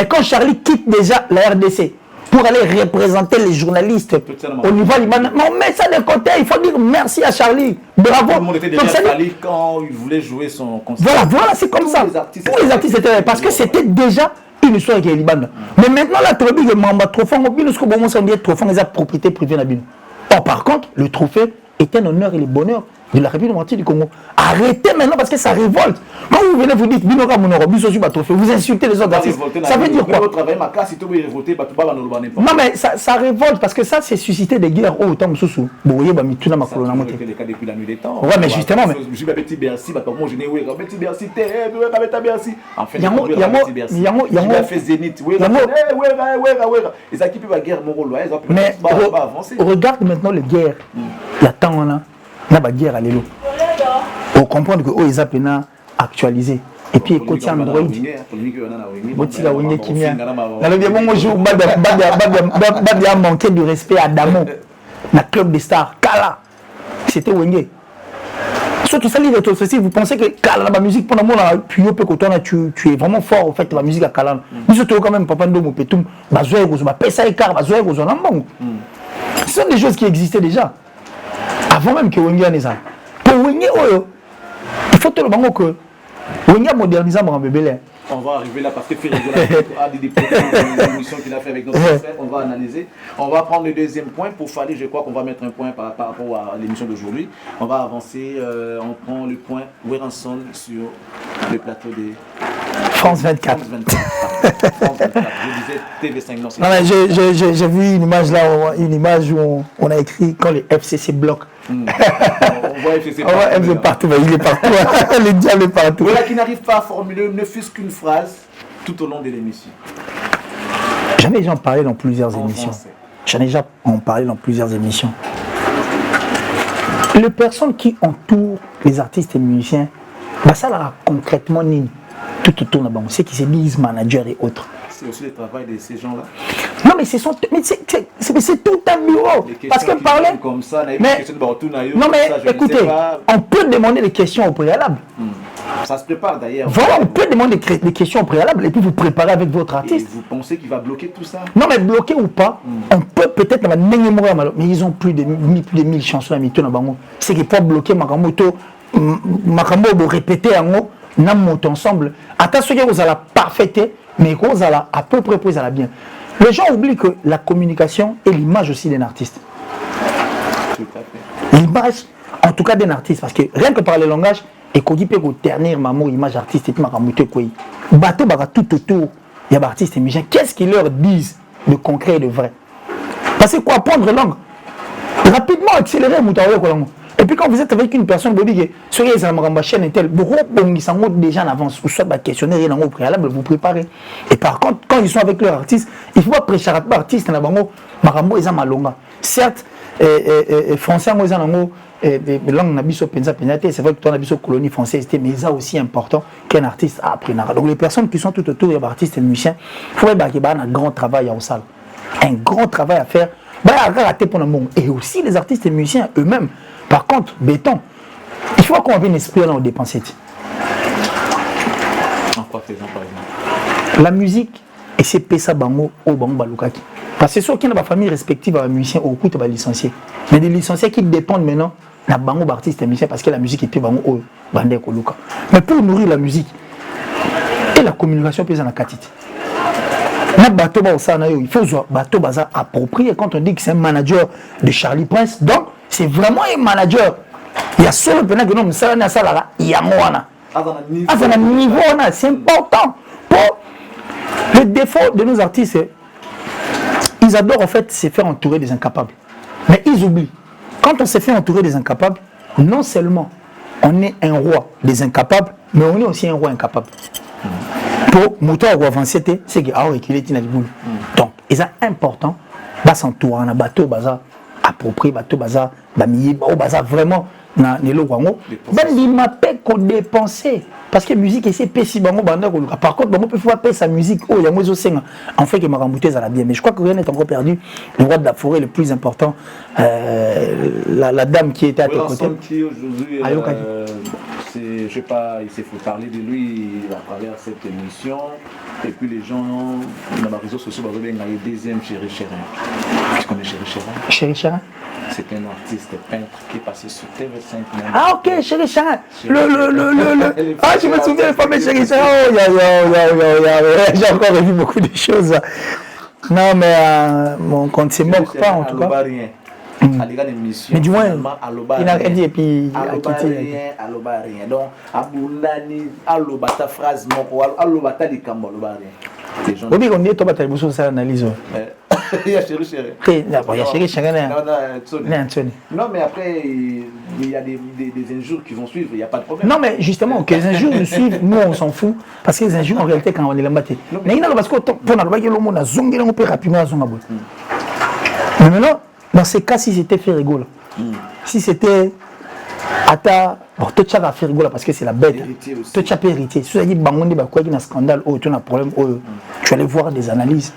quand Charlie quitte déjà la RDC pour aller représenter les journalistes au niveau libanais, on met ça de côté. Il faut dire merci à Charlie. Bravo. Tout le monde était déjà Charlie quand il voulait jouer son concert. Voilà, c'est comme ça. Pour les artistes, c'était parce que c'était déjà une histoire qui est libanais. Mais maintenant, la tribu de Mamba Trophée, on a propriété privée. Or, par contre, le trophée est un honneur et le bonheur de la République démocratique du Congo. Arrêtez maintenant parce que ça révolte. Quand vous venez vous dites vous insultez les autres artistes. Ça veut dire quoi? Non mais ça révolte parce que ça c'est susciter des guerres autant que sous. Ouais mais justement mais regarde maintenant les guerres. Il y a tant là. La guerre à l'élo. Pour comprendre que ils ont peine actualisé. Et puis côté Android. Botila Wenge Kimia. Dans le bon jour, Badia manqué de respect à Damo. La club des stars. Kala. C'était Wenge. Surtout ça, vous pensez que Kala, la musique, pendant moi, tu es vraiment fort, en fait, la musique à Kala. Mais surtout quand même, Papa Ndomo, Petum, Bazoé, Pesa Ekar, Bazoé, ce sont des choses qui existaient déjà. Avant même que Wenge ait ça. Pour Wenge, il faut te le dire que Wenge a modernisé mon bébé. On va arriver là parce que Ferrigola a des émissions qu'il a fait avec notre frère. On va analyser. On va prendre le deuxième point. Pour Fali, je crois qu'on va mettre un point par rapport à l'émission d'aujourd'hui. On va avancer. On prend le point Weranson sur le plateau des France 24. France 24. Je disais TV5. Non, j'ai vu une image là, une image où on a écrit quand les FCC bloquent. On voit FCC partout. Il est partout. Le diable est partout. Voilà qui n'arrive pas à formuler ne fût-ce qu'une phrase tout au long de l'émission. J'en ai déjà parlé dans plusieurs émissions. J'en ai déjà parlé dans plusieurs émissions. Les personnes qui entourent les artistes et musiciens, ça là concrètement tout autour là-bas. On sait qu'ils se disent managers et autres. C'est aussi le travail de ces gens-là. Non, mais c'est tout un bureau. Parce que parler. Comme ça, mais, non, mais écoutez, on peut demander des questions au préalable. Ça se prépare d'ailleurs. Voilà, on peut demander des questions au préalable et puis vous préparer avec votre artiste. Et vous pensez qu'il va bloquer tout ça? Non, mais bloquer ou pas, on peut peut-être. Mais ils ont plus de 1000 chansons à Mito dans Bango. C'est qu'il faut bloquer Makamoto, Makamoto répéter en haut, Namoto ensemble. Attention, vous allez parfaiter, mais vous allez à peu près vous allez bien. Les gens oublient que la communication est l'image aussi d'un artiste. Tout à fait. L'image, en tout cas d'un artiste, parce que rien que par le langage, et qu'on dit que ternir maman image artiste et puis Makamoto quoi. Bateau baga tout autour, il y a des artistes et musiciens. Qu'est-ce qu'ils leur disent de concret et de vrai? Parce que quoi, apprendre langue, rapidement accélérer Moutaoué Kolango. Et puis quand vous êtes avec une personne, vous dites que ce qui est la chaîne est telle, beaucoup déjà en avance, ou soit questionnaire et au préalable, vous préparez. Et par contre, quand ils sont avec leur artiste, il ne faut pas prêcher à l'artiste, Marambo est malonga. Certes, français, c'est vrai que tu as une colonie française, mais c'est aussi important qu'un artiste a appris. Donc les personnes qui sont tout autour des artistes et musiciens, il faut qu'il y ait un grand travail en salle. Un grand travail à faire. Et aussi les artistes et musiciens eux-mêmes. Par contre, béton, il faut qu'on ait un esprit là où dépenser. En quoi faisant par exemple? La musique, et c'est Pesa Bango au Bango Balukaki. Parce que ceux qui ont des familles respectives à musiciens, au coup, tu vas licencier. Mais des licenciés qui dépendent maintenant de Bango artistes et musiciens parce que la musique est Bango au Bandé Koluka. Mais pour nourrir la musique et la communication, pèse en la quantité. Il faut que bateau approprié quand on dit que c'est un manager de Charlie Prince. Donc, c'est vraiment un manager. Il y a seulement que nous sommes il y a moi. C'est important. Pour le défaut de nos artistes, ils adorent en fait se faire entourer des incapables. Mais ils oublient. Quand on se fait entourer des incapables, non seulement on est un roi des incapables, mais on est aussi un roi incapable. Pour Mouton ou avancer, c'est qu'il a reculé dans le boule. Donc, il est important de s'entourer en bateau, approprié, bateau, vraiment, dans les lots. Il m'a pas qu'on dépenser. Parce que la musique, c'est pessi. Par contre, on peut faire payer sa musique. Oh, il y a moins de en fait, que ma rembouteuse a bien. Mais je crois que rien n'est encore perdu. Le roi de la forêt, le plus important, la dame qui était à tes côtés. Aujourd'hui, je sais pas, il faut parler de lui à travers cette émission. Et puis les gens, dans les réseaux sociaux, il y a le deuxième Chéri Chérin. Tu connais Chéri Chérin? Chéri Chérin? C'est un artiste peintre qui est passé sur TV5. Ah ok, Chéri Chérin. Ah, je me souviens, le fameux Chéri Chérin. J'ai encore revu beaucoup de choses. Non, mais mon compte se moque pas en tout cas. Mais du moins, il a rien dit et puis il a quitté. Donc, Aboulani, Alobata phrase, Alobata di Kambo, Alobari. Oui, on dit que tu as ça analyse. Il y a Chéri Chérin. Il y a Chéri Chérin. Non, mais après, il y a des injures qui vont suivre, il n'y a pas de problème. Non, mais justement, que les injures nous suivent, nous on s'en fout. Parce que les injures, en réalité, quand on est là-bas, mais il y a parce que pour nous, on a zongé, on peut rapidement à zongabot. Mais maintenant, dans ces cas, si c'était fait rigoler, si c'était Ata, toi tu as fait rigoler parce que c'est la bête. Toi tu as fait héritier. Si tu as dit Bangondi, quoi qu'il y a un scandale, tu as un problème, tu allais voir des analyses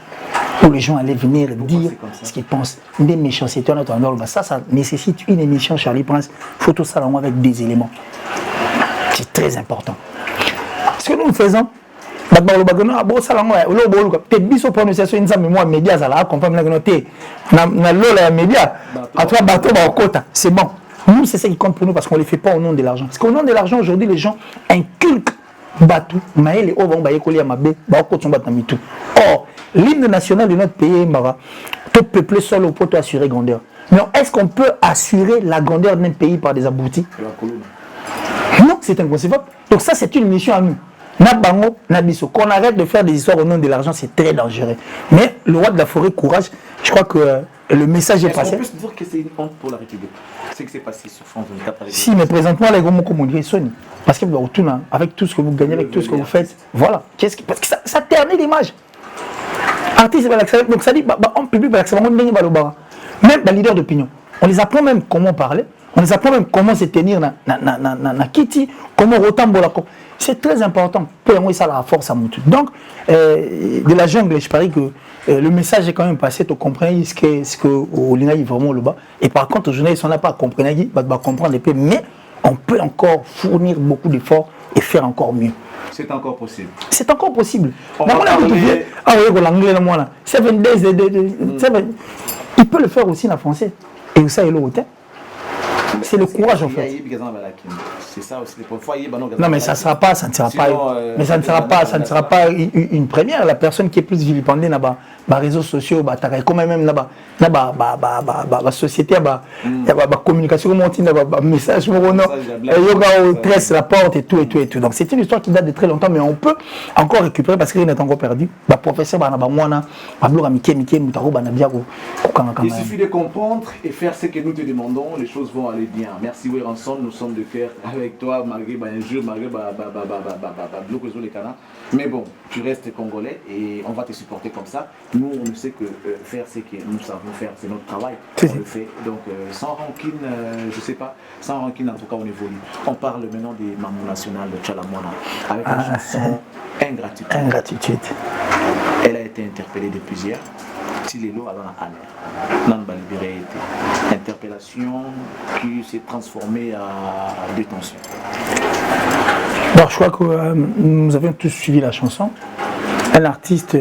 où les gens allaient venir dire ce qu'ils pensent. Des méchancetés, ça nécessite une émission Charlie Prince. Photo salon avec des éléments. C'est très important. Ce que nous faisons, c'est bon. Nous, c'est ça qui compte pour nous parce qu'on ne les fait pas au nom de l'argent. Parce qu'au nom de l'argent, aujourd'hui, les gens inculquent Batou, Maël et Or, l'hymne national de notre pays est Mara. Tout peuple seul au pot assurer grandeur. Mais est-ce qu'on peut assurer la grandeur d'un pays par des aboutis? Non, c'est inconcevable. Donc ça, c'est une mission à nous. Qu'on arrête de faire des histoires au nom de l'argent, c'est très dangereux. Mais le roi de la forêt, courage, je crois que le message est passé. On peut se dire que c'est une honte pour la République. Ce qui s'est passé sur France 24. Si, mais présentement, les gros mots comme on dirait Sony. Parce que vous retournez avec tout ce que vous gagnez, avec tout ce que vous faites. Voilà. Parce que ça ternit l'image. Artiste, donc ça dit, en public, même les leaders d'opinion. On les apprend même comment parler. On les apprend même comment se tenir na Kitty, comment retambola. c'est très important. Pour moi, ça la force à mon truc. Donc, de la jungle, je parie que le message est quand même passé. Tu comprends ce que Olina est vraiment le bas. Et par contre, aux journalistes, on n'a pas compris, on va comprendre un peu, mais on peut encore fournir beaucoup d'efforts et faire encore mieux. C'est encore possible. C'est encore possible. Il peut le faire aussi en français. Et ça, il est l'autre. C'est le courage en fait. C'est ça aussi. Non mais ça ne sera pas, ça ne sera pas. Mais ça ne sera pas une première. La personne qui est plus vilipendée dans les réseaux sociaux, quand même dans la société, la communication, le message, presse la porte et tout. Donc c'est une histoire qui date de très longtemps, mais on peut encore récupérer parce qu'il n'est encore perdu. Le professeur il suffit de comprendre et faire ce que nous te demandons, les choses vont aller bien. Merci Weranson, nous sommes de cœur avec toi malgré un jeu, malgré les canards. Mais bon, tu restes congolais et on va te supporter comme ça. Nous, on sait que faire ce que nous savons faire, c'est notre travail. On le fait. Donc, sans rancune, je sais pas, sans rancune, en tout cas, on évolue. On parle maintenant des Mamou National de Tchalamona avec la chanson Ingratitude. Elle a été interpellée de plusieurs. Tilelo a dans la Nan libéré interpellation qui s'est transformée en détention. Bon, je crois que nous avons tous suivi la chanson. Un artiste,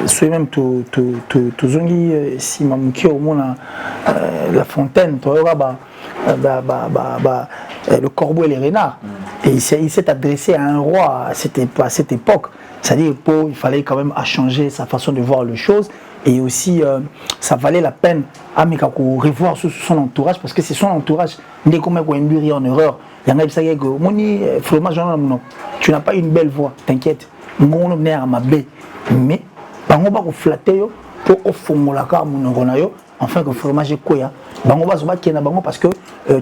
soit même Tozongi, si Mamouki au monde la fontaine, le corbeau et les renards. Et il s'est adressé à un roi à cette époque. C'est-à-dire qu'il fallait quand même changer sa façon de voir les choses. Et aussi, ça valait la peine à revoir son entourage, parce que c'est son entourage. Dès qu'on met en erreur, il y en a qui disent tu n'as pas une belle voix, t'inquiète. Mais, on va flatter pour enfin que le fromage est quoi. Parce que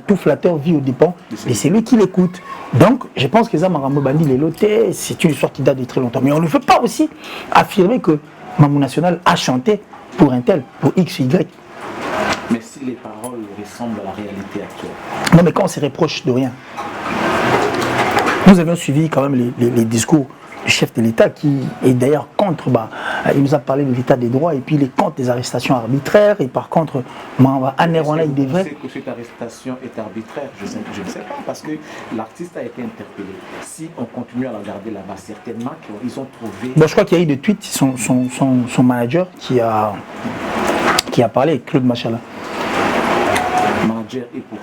tout flatteur vit au dépens et c'est lui qui l'écoute. Donc, je pense que ça m'a bandi les lotés, c'est une histoire qui date de très longtemps. Mais on ne peut pas aussi affirmer que Mamou National a chanté pour un tel, pour X, Y. Mais si les paroles ressemblent à la réalité actuelle. Non, mais quand on se reproche de rien. Nous avions suivi quand même les discours du chef de l'État qui est d'ailleurs contre, il nous a parlé de l'état des droits et puis il est contre des arrestations arbitraires et par contre, il devrait... que cette arrestation est arbitraire, je ne sais pas, parce que l'artiste a été interpellé. Si on continue à la garder là-bas, certainement qu'ils ont trouvé... Bon, je crois qu'il y a eu des tweets, son manager qui a parlé, Claude Machala. Manager et pour...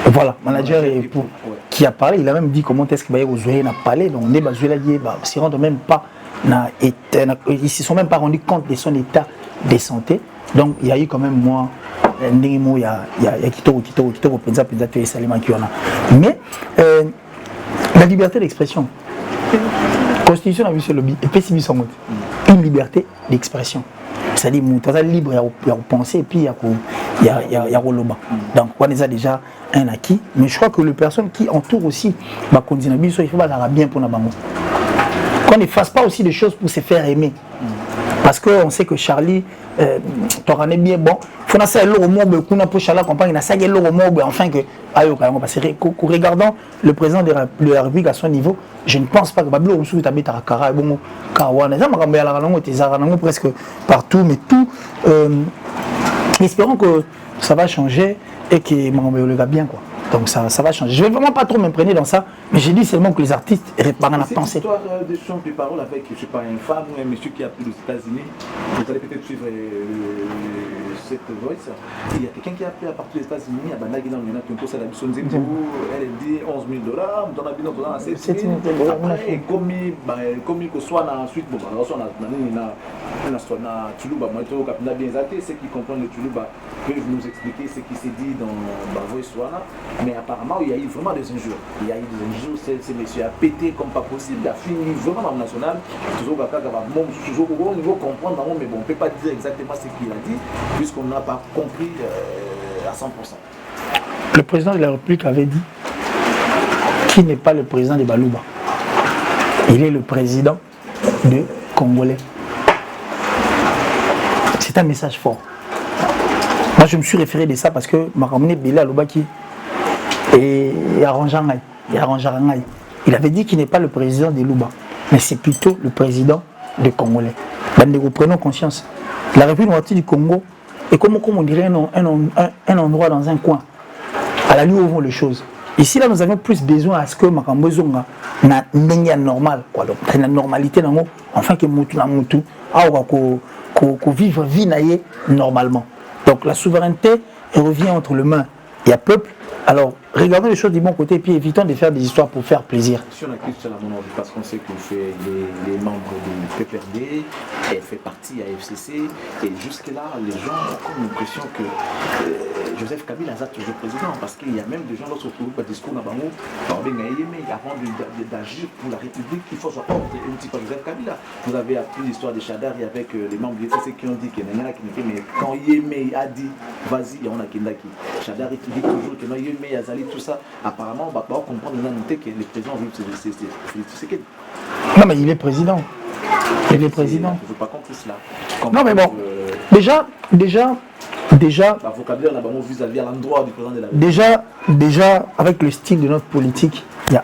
Voilà, manager et pour... qui a parlé, il a même dit comment est-ce qu'il va y avoir n'a parlé, donc ne s'y rendent même pas, ils ne se sont même pas rendus compte de son état de santé. Donc il y a eu quand même moi, il y a Kitoro, mais la liberté d'expression, la Constitution a vu ce lobby, et puis une liberté d'expression. C'est-à-dire que tu es libre de penser et puis il y a Roloba. Donc on a déjà un acquis, mais je crois que les personnes qui entourent aussi il faut bien pour la bango. Qu'on ne fasse pas aussi des choses pour se faire aimer. Parce qu'on sait que Charlie, t'auras bien bon. Il faut que l'euro mob, pour Charlie campagne, il y a l'euro mob, enfin que. Parce que regardant le président de la République à son niveau, je ne pense pas que Babylone ou Tabita Kara, bon, Kawana, presque partout, mais tout. Espérons que ça va changer et que Mambo le va bien, quoi. Donc ça va changer. Je ne vais vraiment pas trop m'imprégner dans ça, mais j'ai dit seulement que les artistes réparent la pensée. Cette histoire de champ de parole avec, je ne sais pas, une femme ou un monsieur qui a pris aux États-Unis, vous allez peut-être suivre cette voice. Il y a quelqu'un qui a pris à partir des États-Unis, à Bandagi dans le Ménat, qui a posé la mission de elle dit $11 000, on a bien dans la 7 000. Après, comme il soit ensuite, bon, alors on a Tuluba, moi, je bien zaté, ceux qui comprennent le Tuluba peuvent nous expliquer ce qui s'est dit dans la voice. Mais apparemment, il y a eu vraiment des injures. Il y a eu des injures, ce monsieur a pété comme pas possible, il a fini vraiment dans le national. Toujours au niveau comprendre, mais bon, on ne peut pas dire exactement ce qu'il a dit, puisqu'on n'a pas compris à 100%. Le président de la République avait dit qu'il n'est pas le président de Balouba. Il est le président de Congolais. C'est un message fort. Moi, je me suis référé de ça parce que je suis ramené Bela Lobaki et Aranjangai. il avait dit qu'il n'est pas le président des Louba, mais c'est plutôt le président des Congolais. Nous prenons conscience. La République démocratique du Congo est comme on dirait un endroit dans un coin, à la nuit où vont les choses. Ici, là, nous avons plus besoin à ce que Makambo Zonga na normal, quoi. Donc, la normalité, enfin, que Moutou na Moutou, qu'on vive vie normalement. Donc, la souveraineté revient entre les mains. Il y a peuple. Alors, regardons les choses du bon côté et puis évitons de faire des histoires pour faire plaisir. Si on a question à mon avis, parce qu'on sait que fait les membres du PPRD, elle fait partie à FCC, et jusque-là, les gens ont comme l'impression que Joseph Kabila est toujours président, parce qu'il y a même des gens lorsqu'on trouve le discours avant d'agir pour la République, il faut sortir un petit peu Joseph Kabila. Vous avez appris l'histoire de Chadari avec les membres du FCC qui ont dit qu'il y en a qui mais quand Yémé a dit, vas-y, il y en a qui Chadari qui dit toujours que non, Yémé Azali, tout ça, apparemment, on va pas comprendre que les présidents vivent c'est non, mais il est président. Il est président. Je n'ai pas compris cela. Non, mais bon, déjà. La vocabulaire là-bas, vis-à-vis à l'endroit du président de la République. Déjà, avec le style de notre politique, il y a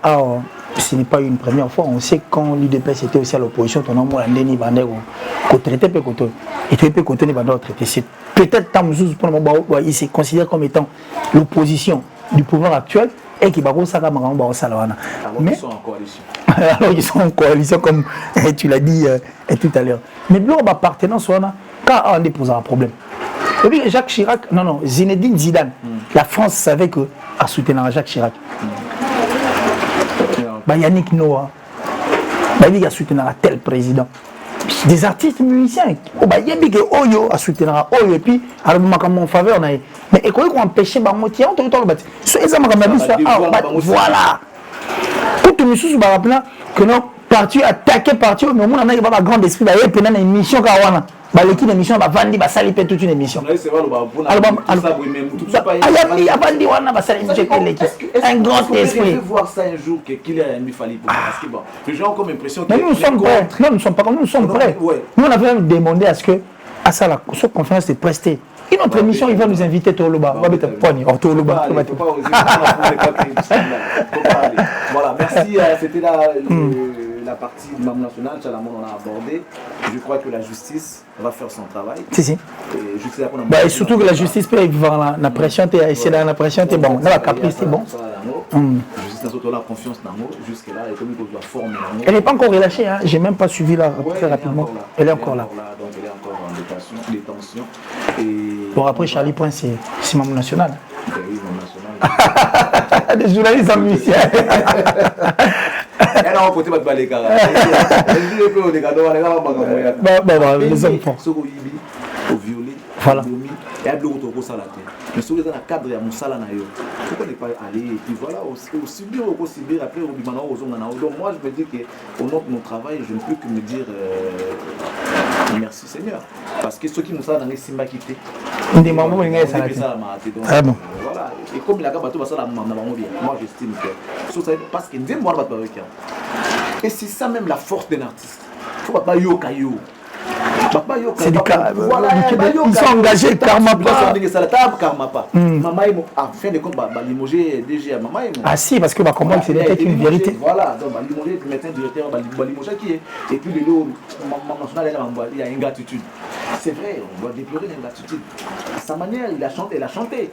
ce n'est pas une première fois. On sait quand l'UDPS était aussi à l'opposition, ton nom est Ndeni Bandé, qu'on traitait peu côté. Et tu peux côté Bandé traité. C'est peut-être Tamzouz pour le moment, il se considère comme étant l'opposition du pouvoir actuel et qui va mais ils sont en coalition. Alors ils sont en coalition comme tu l'as dit tout à l'heure. Mais l'ordre appartenance quand on dépose un problème. Et puis Jacques Chirac, Zinedine Zidane, la France savait que à soutenir Jacques Chirac. Yannick Noah, il a soutenu un tel président. Des artistes musiciens, il y a des Oyo à soutenir Oyo et puis à mon faveur. Mais et quoi qu'on empêche Bamotia, on te retrouve. Voilà. Pour tout le monde, que non parti attaqué parti, mais on a un grand esprit d'ailleurs pendant une émission Kawana. L'équipe d'émission va vendre, va salir toute une émission. Un grand esprit. Je vais voir ça un jour que qu'il y a un Mifali pour parce que bon, les gens ont comme l'impression que nous sommes prêts. Non, nous ne sommes pas comme nous sommes prêts. Nous on a même demandé à ce que à ça la conférence est prestée. Une autre émission, il va nous inviter Toloba. Voilà, merci. C'était la partie du Mam national, on a abordé. Je crois que la justice va faire son travail. Si. Et surtout que la justice peut avoir la pression, c'est la pression, c'est bon. La caprice, c'est bon. La justice a la confiance dans nous jusque-là et comme il doit former. Elle n'est pas encore relâchée, hein. J'ai même pas suivi là très rapidement. Elle est encore là. Donc elle est encore en détention. Bon, après Charlie Point, c'est Mam national. Oui, Mam national. Des journalistes en musiciens. Elle a emporté votre balai carré. Les hommes forts. Au violet, voilà. Et à l'autre au salaté. Mais sur les cadres à Moussala nayo. Pourquoi ne pas aller et puis voilà aussi bien au Sibir après au Bimana aux hommes. Donc moi je me dis que au nom de mon travail, je ne peux que me dire merci Seigneur. Parce que ceux qui Moussala dans les Simba quitté. Des mamans ils ont ça. Ah bon. Voilà. Et comme il a gardé tout ça la maman bien. Moi j'estime que parce que ndem moi pas avec. Et c'est ça même la force d'un artiste. Faut pas yoka yo. C'est du cas. Ils sont engagés karma pas. Maman a fin de compte limogé DG à maman. Ah si, parce que comment c'est peut-être une vérité. Voilà, donc limogé le médecin directeur limogé qui est et puis le lot national il y a une gratitude. C'est vrai, on doit déplorer l'ingratitude. Sa manière, elle a chanté.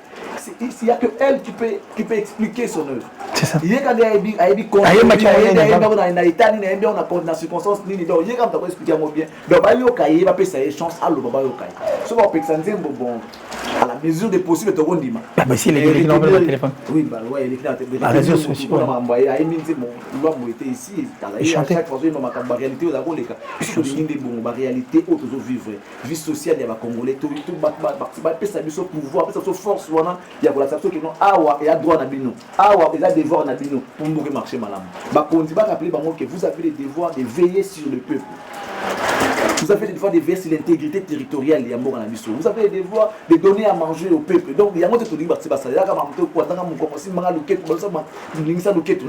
Il n'y a que elle qui peut expliquer son œuvre. C'est ça. Il y a quand il y a des circonstances, il y a quand expliquer bien. Il va payer chance à l'eau. Souvent, à la mesure des possibles, tu as mais si les gens qui n'ont pas le téléphone. Oui, bah ouais, il est les réseaux sociaux. Ici, chaque fois, il y a une réalité aux abonnés. La réalité, autres vivre. Vie sociale, il y a des Congolais, tout le pouvoir, force, il y a la personne qui n'ont awa et à droit à bino. Awa et à devoir à bino pour nous marcher malade. On dit pas rappeler que vous avez le devoir de veiller sur le peuple. Vous avez le devoir de veiller sur l'intégrité territoriale de Yambo Anabiso. Vous avez le devoir de donner à manger au peuple. Donc, il y a un autre truc, c'est pas ça.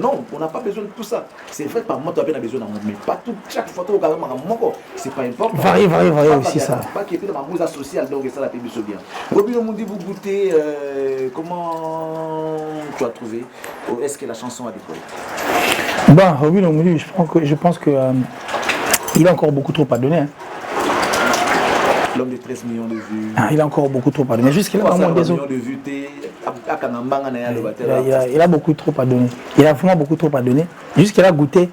Non, on n'a pas besoin de tout ça. C'est vrai, par moi, tu as besoin d'un mais pas tout. Chaque fois, tu as c'est pas important. Varie aussi ça. Pas qu'il y ait dans ma mousse sociale, donc ça la paye bien. Robin, on dit, vous goûtez, comment tu as trouvé ou est-ce que la chanson a décollé? Bon, Robin Omulu, je pense que il a encore beaucoup trop à donner. Hein. L'homme de 13 millions de vues. Ah, il a encore beaucoup trop à donner. Jusqu'à là, millions de vues, il a beaucoup trop à donner. Il a vraiment beaucoup trop à donner. Jusqu'à là, goûter.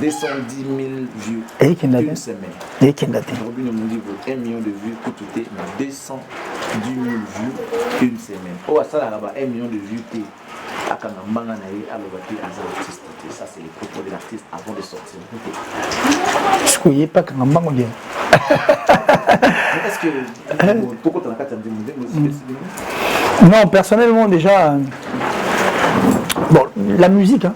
210 000 vues une semaine. Et qui date. Robin Omulu, 1 million de vues pour tout, mais 210 000 vues une semaine. Oh, ça là-bas, 1 million de vues. Ça, c'est les propos de l'artiste avant de sortir. Je ne connais pas quand on dit. Est-ce que. Pourquoi tu as non, personnellement, déjà. Bon, la musique, hein.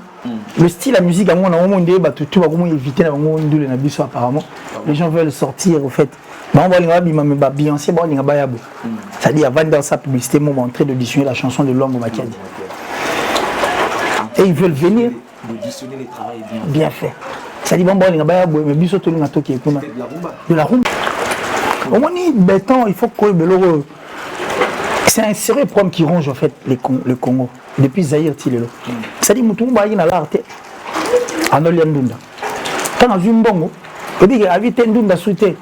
Le style, la musique, on a tout éviter apparemment. Les gens veulent sortir, au fait. Beyoncé, c'est-à-dire, avant dans sa publicité, on est en train d'auditionner la chanson de l'homme au Makadi. Et ils veulent venir. Auditionner les travails bien fait. C'est-à-dire, mais biso tout le monde qui est de la rumba. Au moins, béton, il faut que le. C'est un sérieux problème qui ronge en fait le Congo depuis Zaïre Tilelo. C'est-à-dire que tout le monde a l'art en Oliandunda. Quand on a vu un bongo, il dit qu'il a vu Tendunda souté.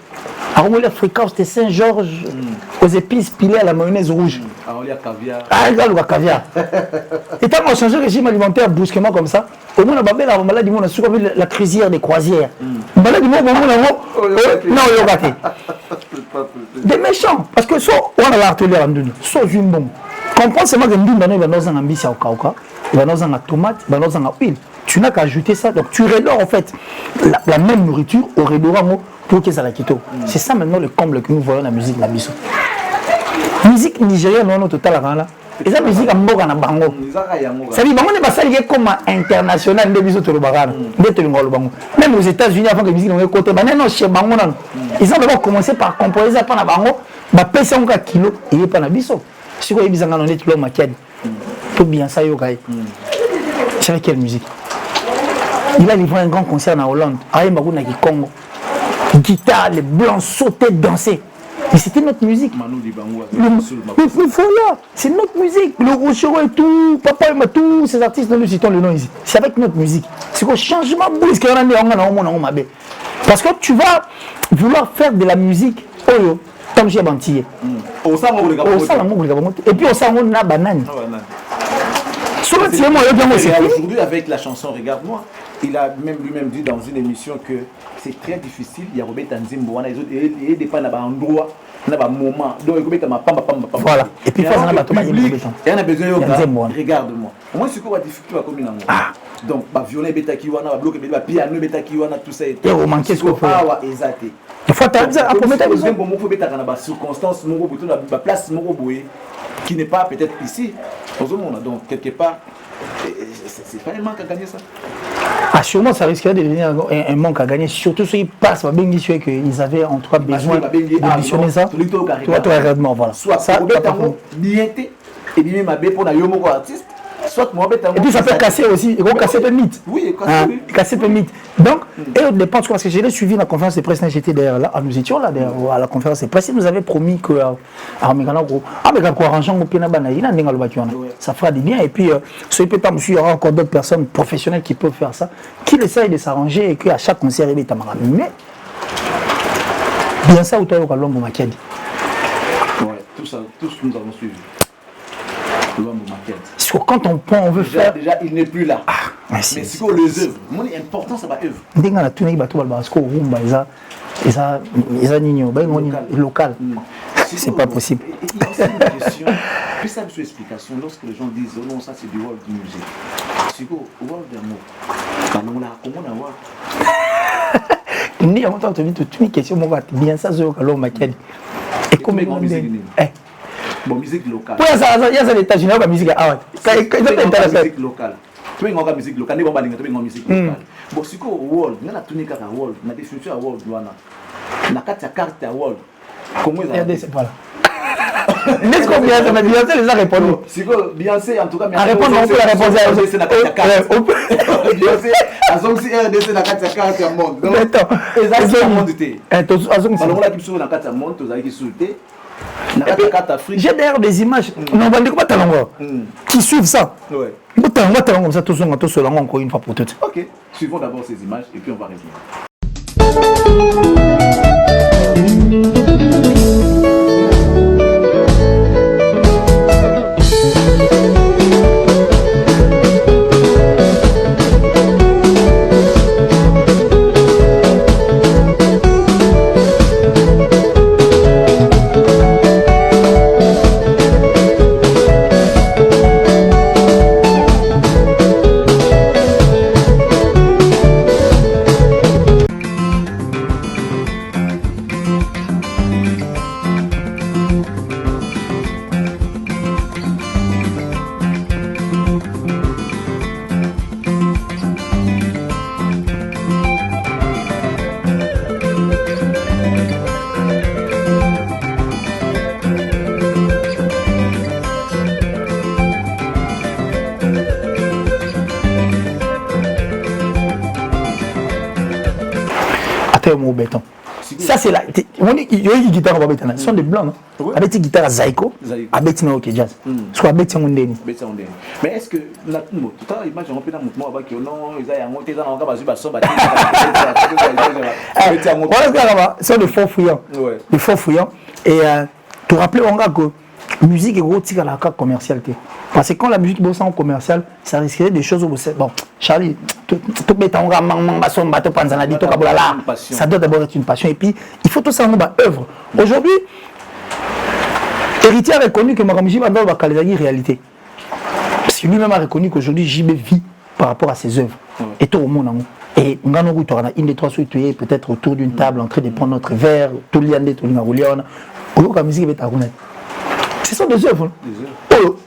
Alors, on a la fréquence de Saint-Georges aux épices pilées à la mayonnaise rouge. Alors, il y a caviar. Ah, il y a caviar. Et quand on a changé le régime alimentaire brusquement comme ça, au moins, on a maladie, on a souvent vu la crisière des croisières. Maladie, non, il y a gâté. Des méchants, parce que soit on a l'artillerie en Ndunda, soit une bombe. Comprends seulement que Ndunda, il va dans un ambice au kauka, il va dans un tomate, il va dans un huile. Tu n'as qu'à ajouter ça, donc tu redors en fait la même nourriture au redorant pour que ça la quitte. C'est ça maintenant le comble que nous voyons dans la musique Nabiso. Musique nigérienne, non, total là. Et ça musique en Mboga na bango. Ça dit bango ne pas ça comme international de biso to bagana. Même aux États-Unis avant que la musique n'ait côté non chez bango non. Ils ont d'abord commencé par composer ça pendant bango, ba pesa un kilo et pas na biso. Si quoi ils ont net lo makadi. Tout bien ça yo kai. C'est quelle musique? Il a livré un grand concert en Hollande, à Mbaguna qui Congo. Guitare, les blancs sautaient, dansaient. Mais c'était notre musique. Mais voilà, c'est notre musique. Le Rochero et tout, Papa et tous ces artistes, nous citons le nom ici. C'est avec notre musique. C'est un changement brusque. Parce que tu vas vouloir faire de la musique, comme j'ai bantier. Et puis au salon, on a banane. Aujourd'hui, avec la chanson Regarde-moi, il a même lui-même dit dans une émission que c'est très difficile. Il y a Robert Tanzimbo, il dépend d'un endroit, d'un moment. Donc, il y a voilà. Et puis, il y a besoin de Regarde-moi. Moi, c'est quoi la difficulté comme une donc, violon bêta qui wana, bloqué bêta, piano bêta qui wana, tout ça. Et on manque ce qu'on fait. Exact. Il faut circonstance, la place, qui n'est pas peut-être ici. Donc, quelque part, c'est pas un manque à gagner ça. Ah, sûrement, ça risquerait de devenir un manque à gagner, surtout ceux qui passent par Bengi, ceux qu'ils avaient en tout cas besoin d'auditionner ça. Toi, réellement, voilà. Soit ça, bien été, et bien ma bé pour la yomo artiste. Et puis ça peut casser aussi, il faut casser le mythe. Oui, casser le mythe. Donc, et au départ, parce que j'ai suivi la conférence de presse, j'étais derrière là, nous étions là à la conférence de presse, ils nous avaient promis que ça fera du bien. Et puis, ce peut-être, il y aura encore d'autres personnes professionnelles qui peuvent faire ça, qui essayent de s'arranger et qu'à chaque concert, il y a des mais bien ça, où tu as l'homme au Makadi. Oui, tout ça, tout ce que nous avons suivi. Parce que quand on veut faire. Déjà, il n'est plus là. Mais c'est quoi les œuvres? Mon important, c'est ma œuvre. Dès qu'on a tout parce qu'au Rumba, ils ont local. C'est pas possible. Il y a aussi une question. Puis ça, une explication. Lorsque les gens disent, oh non, ça c'est du world music. C'est quoi? World d'amour. Comment on a voir? Il y a longtemps, tu as vu toutes les questions. Bien ça, c'est au Calon Makadi. Et comment on dit? Bon, musique locale. Oui, il y a des États-Unis, la musique locale. Musique locale. Tu veux une musique locale, tu veux une musique locale. Bon, c'est quoi world? Il y a tout le world. La définition de world, la carte à world. Comment ils ont voilà. Est-ce qu'on vient de Beyoncé les a répondu? C'est quoi Beyoncé en tout cas. À répondre, on peut la répondre à RDC la carte. Beyoncé, à son RDC la carte à monde. Donc, exactement. Alors là, qui sont la carte à monde, tu as qui sauté. J'ai d'ailleurs des images, non, qui suivent ça. Ouais. On va comme ça, tous encore une fois pour toutes. Ok, suivons d'abord ces images et puis on va revenir. Mon béton. Ça c'est là. Il y a une guitare au béton. Ce sont des blancs, non? Avec une guitare à Zaiko, avec une ok jazz. Soit avec un Ondeni. Mais est-ce que la tout le image on peut dans mouvement avec non, ils ont monté dans encore basé basson battu. C'est des faux fouillants. Des faux fouillants. Et te rappeler on a que musique est gros tir à la carte commerciale. Parce que quand la musique est en commercial, ça risquerait des choses où bon, Charlie, tout mettre en ça doit d'abord être une passion. Et puis, il faut tout ça en œuvre. Aujourd'hui, Héritier a reconnu que Maramji va dans la réalité. Parce que lui-même a reconnu qu'aujourd'hui, JB vit par rapport à ses œuvres. Et tout le monde. Et on a une des trois suites peut-être autour d'une table en train de prendre notre verre, tout le monde, tout le monde. La musique est à Rounet. Ce sont des œuvres.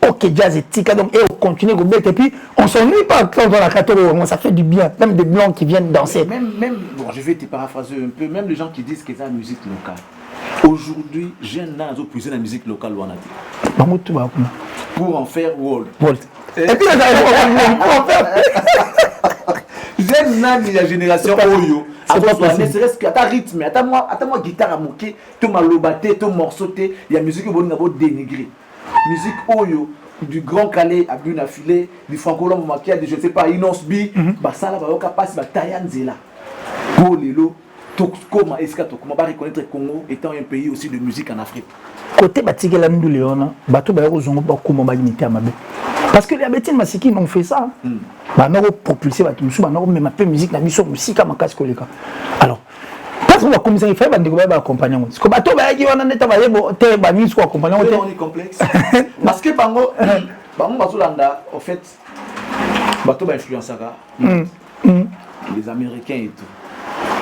Ok, jazz et tika, donc, et on continue à mettre. Et puis, on s'ennuie pas quand on a la 14, ça fait du bien. Même des blancs qui viennent danser. Même bon, je vais te paraphraser un peu, même les gens qui disent que c'est la musique locale. Aujourd'hui, j'ai un autre puiser la musique locale ou en a pour en faire world. Et puis, pour en faire. J'aime la génération Oyo. Ne serait-ce que à rythme, à moi guitare à moquer, tout ma lobaté, tout morceau, il y a musique que vous n'avez dénigré. Musique Oyo, du Grand Calais à Buna Filé, du Franco-Lombo Makia, de je ne sais pas, Inos B, bah ça là, va passer, bah Tayan Zela. Go Lelo, Tokoma, Eskato, comment va reconnaître le Congo étant un pays aussi de musique en Afrique. Côté Batigé Lamdou Léona, Bato Bayozongo, Bakoumo Bagnité Amabé. Parce que les Abétines Masiki ont fait ça. Bah, nous avons propulsé, bah, même un peu musique, nous avons musique à ma casse. Alors, parce qu'on va commencer à faire des accompagnements. Parce que bateau, bah, il y a un état, bah, musique accompagnement. On est complexe. Parce que, Bango, Bazolanda, en fait, bateau, bah, influence les Américains et tout.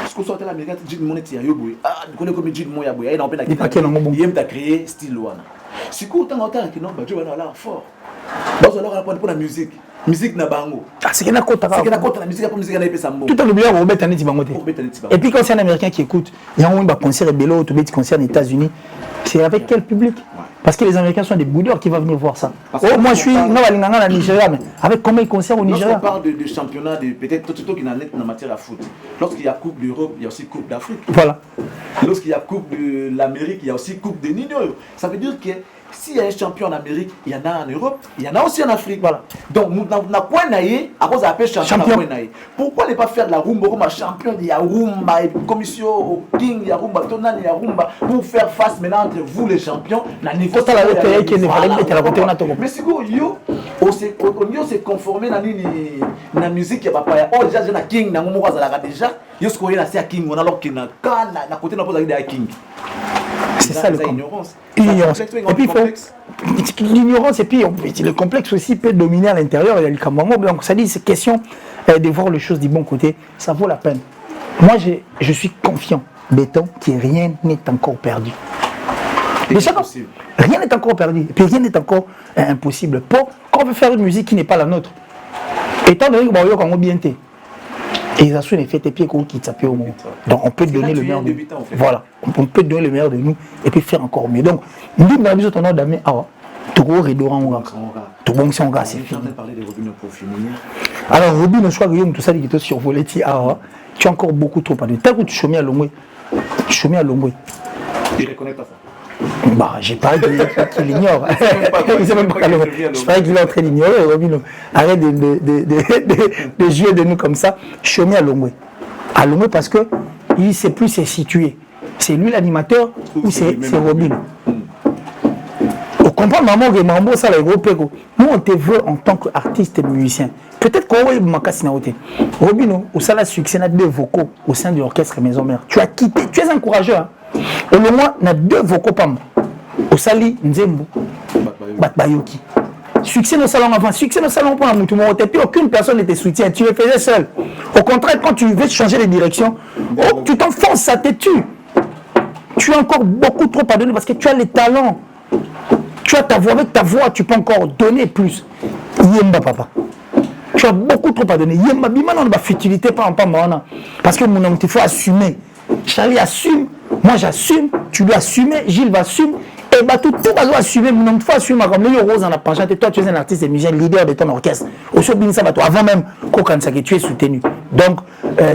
Parce que soit l'Américain, Jim Monet, il y a Yoboui. Ah, nous connaissons comme Jim Moyaboui. Il y a un peu de créer style Louana. Si vous avez un temps qui n'a pas de fort. Vous allez apprendre pour la musique. Musique na bango. Ah, c'est qu'il y a la musique, la musique na ça. Tout en oubliant Robert Tanetti Bangote. Et puis quand c'est un Américain qui écoute, il y a un concert bélo, tout petit concert aux États-Unis. C'est avec quel public? Parce que les Américains sont des boudeurs qui vont venir voir ça. Oh, moi je suis au Nigeria, mais avec combien de concerts au Nigeria? On parle de championnat, peut-être tout qui n'a net en matière de foot. Lorsqu'il y a Coupe d'Europe, il y a aussi Coupe d'Afrique. Voilà. Lorsqu'il y a Coupe de l'Amérique, il y a aussi Coupe de Nino. Ça veut dire que s'il y a un champion en Amérique, il y en a en Europe, il y en a aussi en Afrique. Voilà. Donc, nous avons point naïe, à cause de champion. Pourquoi ne pas faire de la rumba comme champion de la rumba, commission au King, il y a rumba, Tonan, il y a rumba, pour faire face maintenant entre vous les champions, la niveau mais c'est quoi, on s'est conformé dans la musique, il y a pas. Oh, déjà, j'ai la King, déjà, il y a la King, on a alors qu'il y a un côté de la King. C'est ça l'ignorance. L'ignorance. Et puis l'ignorance et puis le complexe aussi peut dominer à l'intérieur. Donc ça dit c'est question de voir les choses du bon côté. Ça vaut la peine. Moi je suis confiant, béton, que rien n'est encore perdu. Déjà, rien n'est encore perdu. Et puis rien n'est encore impossible. Quand on veut faire une musique qui n'est pas la nôtre, étant donné que on a bien été. Et ça fait fait pieds qui tapent au monde. Donc on peut donner le meilleur de nous. Voilà, on peut donner le meilleur de nous et puis faire encore mieux. Donc nous dans la musique on a d'amener tout gros rideau en gars. Tout bon si on gars c'est fini. Alors Robin je crois que tout ça qui te survolé tu as encore beaucoup trop à dire. Tant que tu chômais à Lomoué. Tu chômais à Lomoué. Il reconnaît pas ça. Bah, j'ai pas qu'il l'ignore. Il sait même pas qu'à je parie qu'il est en train d'ignorer, Robino. Arrête de jouer de nous comme ça. Je suis mis à Longwe. À Longwe parce que il sait plus se situer. C'est lui l'animateur ou c'est Robino. On comprend maman que Mambo ça les gros pégo. Nous on te veut en tant qu'artiste et musicien. Peut-être qu'on va Makasi Naote. Robino, au salaire succès, n'a 2 vocaux au sein de l'orchestre Maison Mère. Tu as quitté, tu es un courageux. Hein? Au moins, on a 2 vocaux pas moi. Au Sali Nzembo, Batbayoki. Succès nos salons avant, succès nos salons pour un mouton. Et puis aucune personne ne te soutient, tu le faisais seul. Au contraire, quand tu veux changer de direction, oh, tu t'enfonces, ça te tue. Tu as encore beaucoup trop à donner parce que tu as les talents. Tu as ta voix, avec ta voix, tu peux encore donner plus. Yemba papa. Tu as beaucoup trop à donner. Yemba bima non ba futilité pas en pas mana. Parce que mon homme, il faut assumer. Charlie assume, moi j'assume, tu dois assumer, Gilles va assumer. Et bah tout va assumer, mon homme, il faut assumer comme les roses en approchant. Et toi, tu es un artiste et musicien, leader de ton orchestre. Au Sobin Sabato, avant même que tu es soutenu. Donc,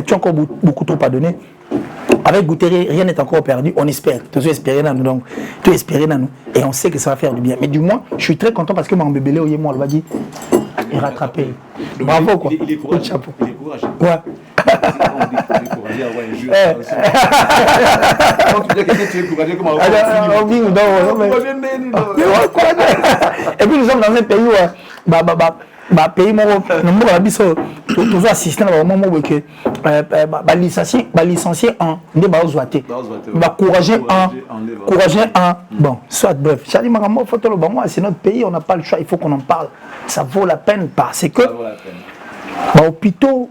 tu as encore beaucoup trop à donner. Avec Goutteri, rien n'est encore perdu, on espère. Tu as espéré dans nous, donc tu as espéré dans nous. Et on sait que ça va faire du bien. Mais du moins, je suis très content parce que mon bébé, moi, on va dire, est rattrapé. Bravo quoi. Il est courageux. Il est courageux. Ouais. Quand tu dis que tu es courageux, comment et puis nous sommes dans un pays où pays nous avons toujours assisté à un moment où que licencié en ne pas oser courager en bon soit bref Charlie Marambo c'est notre pays, on n'a pas le choix, il faut qu'on en parle, ça vaut la peine parce que hôpitaux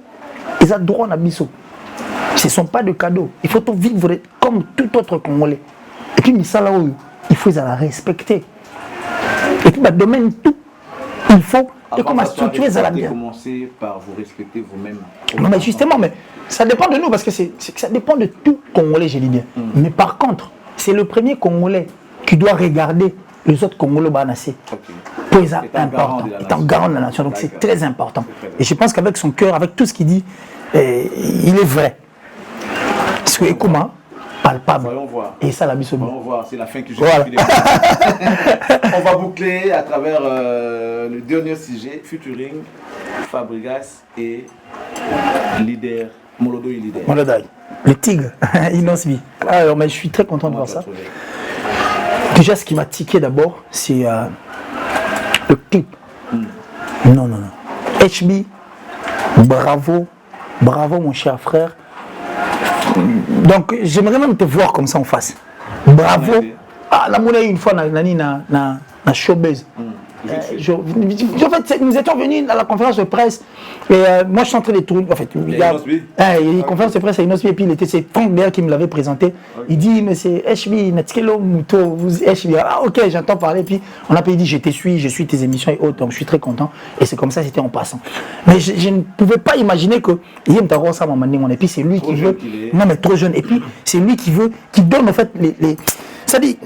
ils ont droit à biso, ce ne sont pas de cadeaux, il faut tout vivre comme tout autre Congolais et puis il faut la respecter et puis domaine tout il faut comment structurer à la bien. Commencer par vous respecter vous-même. Non mais justement, mais ça dépend de nous parce que ça dépend de tout Congolais, je dis bien. Mais par contre, c'est le premier Congolais qui doit regarder les autres Congolais banassés. Pour les important, étant garant de la nation. Donc c'est très important. Et je pense qu'avec son cœur, avec tout ce qu'il dit, il est vrai. Parce que Ekuma, palpable. Et ça la mise au bout. Voyons voir, c'est la fin que je voilà. On va boucler à travers le dernier sujet, featuring Fabregas et leader, Molodo et leader. Molodo, le tigre, Inosbi. Alors, mais je suis très content de voir ça. Déjà, ce qui m'a tiqué d'abord, c'est le clip. Non. HB, bravo mon cher frère. Donc j'aimerais même te voir comme ça en face. Bravo. Ah, la monnaie une fois na showbiz. En fait, nous étions venus à la conférence de presse et moi je suis en train de tourner. En fait, il y a une conférence de presse à Inosbi et puis c'est Franck Béa qui me l'avait présenté. Il dit mais c'est HB, Natikelo Muto, vous HB. Ah ok, j'entends parler. Puis on a dit je suis tes émissions et autres, donc je suis très content. Et c'est comme ça, c'était en passant. Mais je ne pouvais pas imaginer que Yem Taro ça m'a et puis c'est lui qui veut. Non mais trop jeune. Et puis c'est lui qui veut, qui donne en fait les. Ça dit,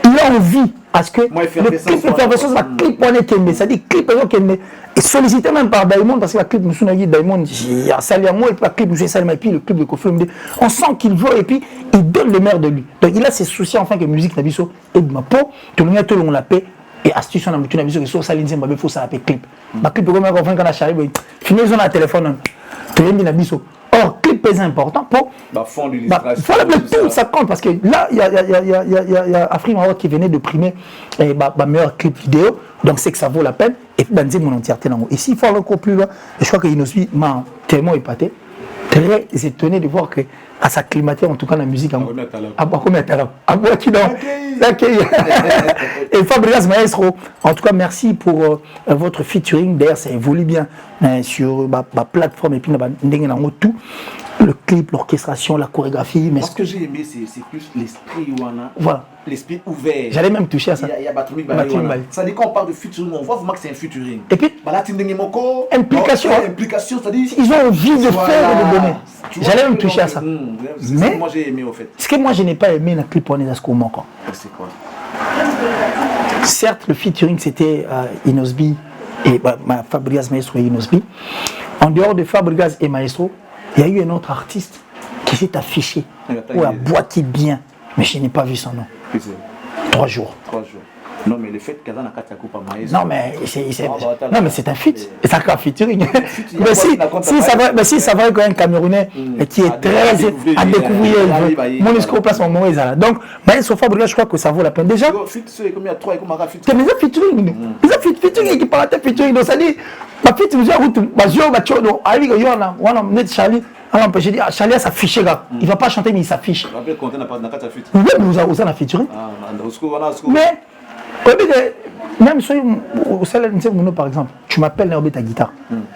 il a envie à ce que le clip effervescence va clip on est Kembe, c'est-à-dire clip Kembe et sollicité même par Diamond parce que la clip nous sommes Diamond, il y a Salia moi et puis la clip nous Salia et puis le clip de Kofi Olomide, on sent qu'il veut et puis il donne le meilleur de lui. Donc il a ses soucis enfin que musique Nabiso et ma peau, tout le monde tout le la paix et astuce on a mutu Nabiso que sur Saline Zimba faut ça la paix clip. Ma clip comme on quand on a chargé, finissons la téléphone. Tout le monde Nabiso. Or, clip est important pour. Fond d'illustration. Tout ça compte parce que là, il y a Afrique Maroc qui venait de primer meilleur clip vidéo, donc c'est que ça vaut la peine. Et puis, dire mon entièreté. Et s'il faut aller encore plus loin, je crois que Inosbi m'a tellement épaté, très étonné de voir que à s'acclimater en tout cas la musique à et Fabregas Maestro, en tout cas merci pour votre featuring. D'ailleurs ça évolue bien sur ma plateforme et puis tout le clip, l'orchestration, la chorégraphie. Mais ce que j'ai aimé c'est plus l'esprit Wana. Voilà. L'esprit ouvert. J'allais même toucher à ça. Il y a Batroumi ça dit quand on parle de featuring, on voit vraiment que c'est un featuring. Et puis implication. Implication, c'est-à-dire ils ont envie de faire et de donner. J'allais même toucher à ça. Mais moi j'ai aimé au fait. Ce que moi je n'ai pas aimé dans le clip on est à ce qu'on manque. C'est quoi? Certes le featuring c'était Inosbi et Fabregas Maestro et Inosbi. En dehors de Fabregas et Maestro, il y a eu un autre artiste qui s'est affiché ou a boité bien, mais je n'ai pas vu son nom. 3 jours. 3 jours. Non, mais le fait qu'elle a la carte à coupe à maïs. Non, mais c'est un feat. Et ça a featuring. Mais si ça va qu'un Camerounais qui est très à découvrir, mon escroc place mon mauvais là. Donc, Sofa Brilla, je crois que ça vaut la peine. Déjà, combien 3 et comment mais les featuring. Les featuring qui parlent de featuring. Donc, ça dit, ma fille, tu me dis, Charlie. Alors, j'ai dit, Charlie s'affiche, gars. Il ne va pas chanter, mais il s'affiche. Oui, mais vous avez featuring. Mais, même si au salaire de par exemple, tu m'appelles Néobé ta guitare.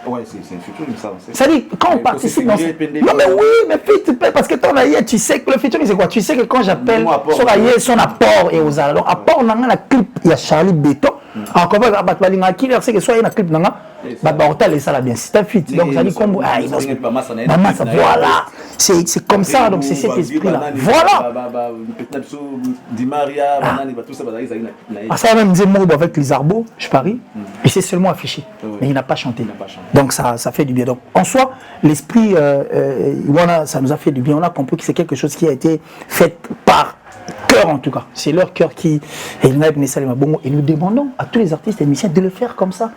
Ouais, c'est un featuring, ça. Ça dit, quand on participe dans non, mais oui, mais puis, parce que ton aïe, tu sais que le featuring, c'est quoi? Tu sais que quand j'appelle son aïe, son apport et aux alors, apport, on a un clip, il y a Charlie Béton. Alors, comment on va qui c'est que soit il y a un clip, ça bien. C'est un feat. Donc, ça dit, comme. Voilà. C'est comme ça, donc c'est cet esprit-là. Voilà. Ça même disait moi avec les arbres, je parie, et c'est seulement affiché, mais il n'a pas chanté. Donc ça fait du bien. Donc en soi, l'esprit, ça nous a fait du bien. On a compris que c'est quelque chose qui a été fait par cœur en tout cas. C'est leur cœur qui et nous demandons à tous les artistes et musiciens de le faire comme ça.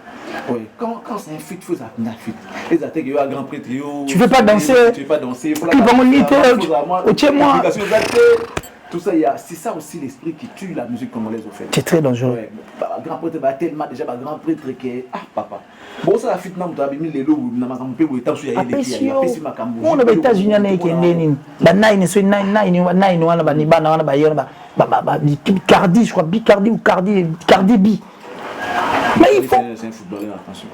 Oui. Quand c'est un feat, il faut un feat. Les attaques, il y a un grand prêtre. Tu ne veux pas danser. Tu ne veux pas danser. Il faut moi. Tout ça, c'est ça aussi l'esprit qui tue la musique congolaise au fait. C'est très dangereux. Grand prêtre va tellement déjà grand prêtre qui est papa. Bon ça la fit na mutabi mi lelo na makampe bo etansu ya ile ki ya pesi makambo. On a États-Unis na ekendeni. Ba nine so nine wana ba ni bana wana ba yona ba Cardi je crois Bicardi ou Cardi B. Mais il faut c'est un footballeur attention.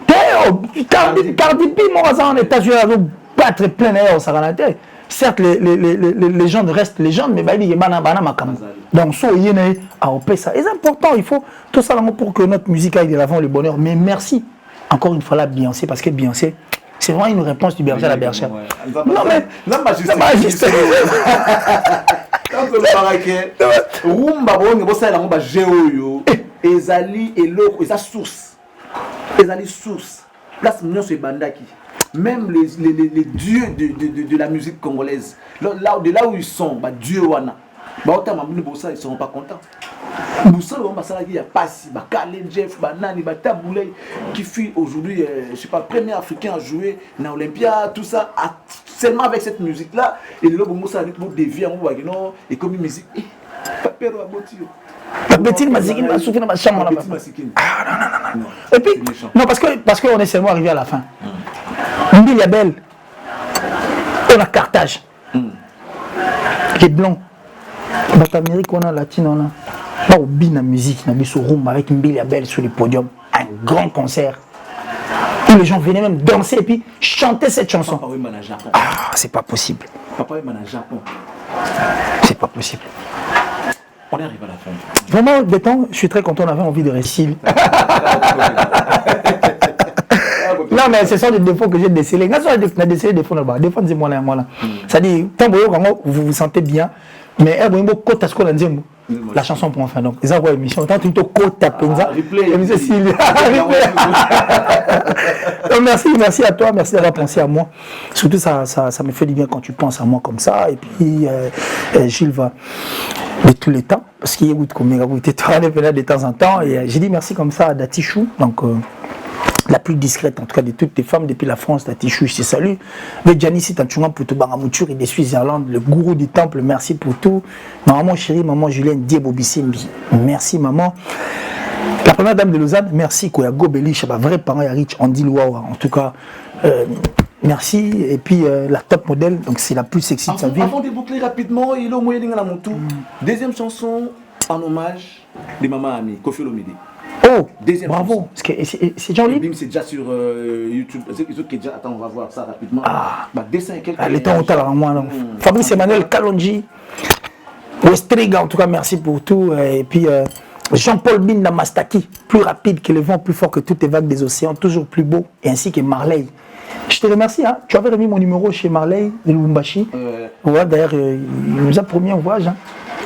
Cardi B moi ça en États-Unis va battre plein d'ailleurs ça la tête. Certes, les légendes restent légendes, mais il y a makambo. Donc, ça, c'est important. Il faut tout ça pour que notre musique aille de l'avant, le bonheur. Mais merci encore une fois là, Beyoncé, parce que Beyoncé, c'est vraiment une réponse du berger à la bergère. Non, mais. Non, juste. Quand on parle que Rumba, bon, ça, la Géo, Ezali et l'autre, et sa source. Ezali source. Place, nous, c'est Bandaki. Même les dieux de la musique congolaise, de là où ils sont, Dieu wana, ils ne seront pas contents. Il y a Passi, Kalen Jeff, Nani, Taboulay, qui fut aujourd'hui, je sais pas, premier africain à jouer dans l'Olympia, tout ça, seulement avec cette musique-là, et le logo Moussa dévie en Ouagino, et comme une musique, Papero Abotio. Et puis, non, parce qu'on est seulement arrivé à la fin. Mbilia Belle, on a Carthage, qui est blanc. Amérique, on a latine, on a. Pas au la musique, on a vu rumba avec Mbilia Belle sur le podium. Un grand concert. Où les gens venaient même danser et puis chanter cette chanson. C'est pas possible. C'est pas possible. On est arrivé à la fin. Vraiment, des temps, je suis très content, on avait envie de réciter. Non, mais ce sont des défauts que j'ai décelés. Quand on a décelé des défauts là-bas, des fois, c'est moi là. Ça dit, tant que vous vous sentez bien, mais la chanson pour enfin. Donc, ils ont émission. Tant que tu as penza. Merci à toi, merci d'avoir pensé à moi. Surtout, ça me fait du bien quand tu penses à moi comme ça. Et puis, Gilles va de tous les temps, parce qu'il écoute comme il écoute de temps en temps. Et j'ai dit merci comme ça à Datichou. Donc, la plus discrète en tout cas de toutes les femmes depuis la France, Datichou, je te salue. Vedjani, si tu as pour tout Baramouture et des Suisse-Irlande, le gourou du temple, merci pour tout. Maman chérie, maman Julienne Diebobisimbi, merci maman. La première dame de Lausanne, merci Koyago Belich, vrai parent Yarich, Andy Louawa, en tout cas. Merci. Et puis la top modèle, donc c'est la plus sexy de sa vie. Avant de boucler rapidement, il est au moyen de la moto. Deuxième chanson en hommage de Maman Ami, Kofi Olomide. Oh, deuxième bravo. C'est joli. C'est déjà sur YouTube. Attends, on va voir ça rapidement. Dessin et quelques. Les temps au talent, moi. Fabrice Emmanuel Kalonji. Westriga, en tout cas, merci pour tout. Et puis Jean-Paul Binda Mastaki, plus rapide que le vent, plus fort que toutes les vagues des océans, toujours plus beau, et ainsi que Marley. Je te remercie, hein. Tu avais remis mon numéro chez Marley de Lubumbashi. Ouais, d'ailleurs, il nous a promis un voyage. Hein.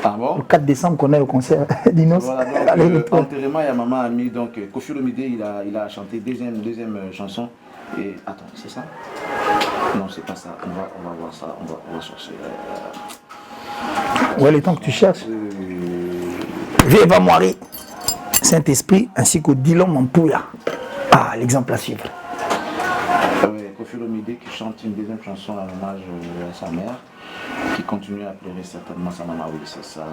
Ah bon? Le 4 décembre qu'on est au concert d'Inos. Voilà, donc enterrement, il y a Maman Ami, donc Kofi Olomide, il a chanté deuxième chanson. Et attends, c'est ça? Non, c'est pas ça. On va voir ça, on va chercher. Ouais, les temps que tu cherches. Viva Moiri, Saint-Esprit, ainsi que Dillon Mampouya. Ah, l'exemple à suivre. Koffi Olomide qui chante une deuxième chanson en hommage à sa mère, qui continue à pleurer certainement sa maman. Oui, c'est ça.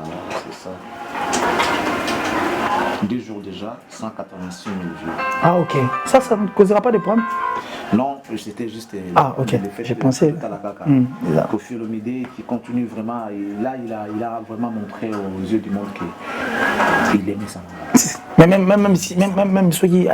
2 jours déjà, 186 000 vues. Ah, ok. Ça ne causera pas de problème? Non, c'était juste ok. J'ai pensé. Koffi Olomide qui continue vraiment, et là il a vraiment montré aux yeux du monde qu'il aimait sa maman. Mais même ceux qui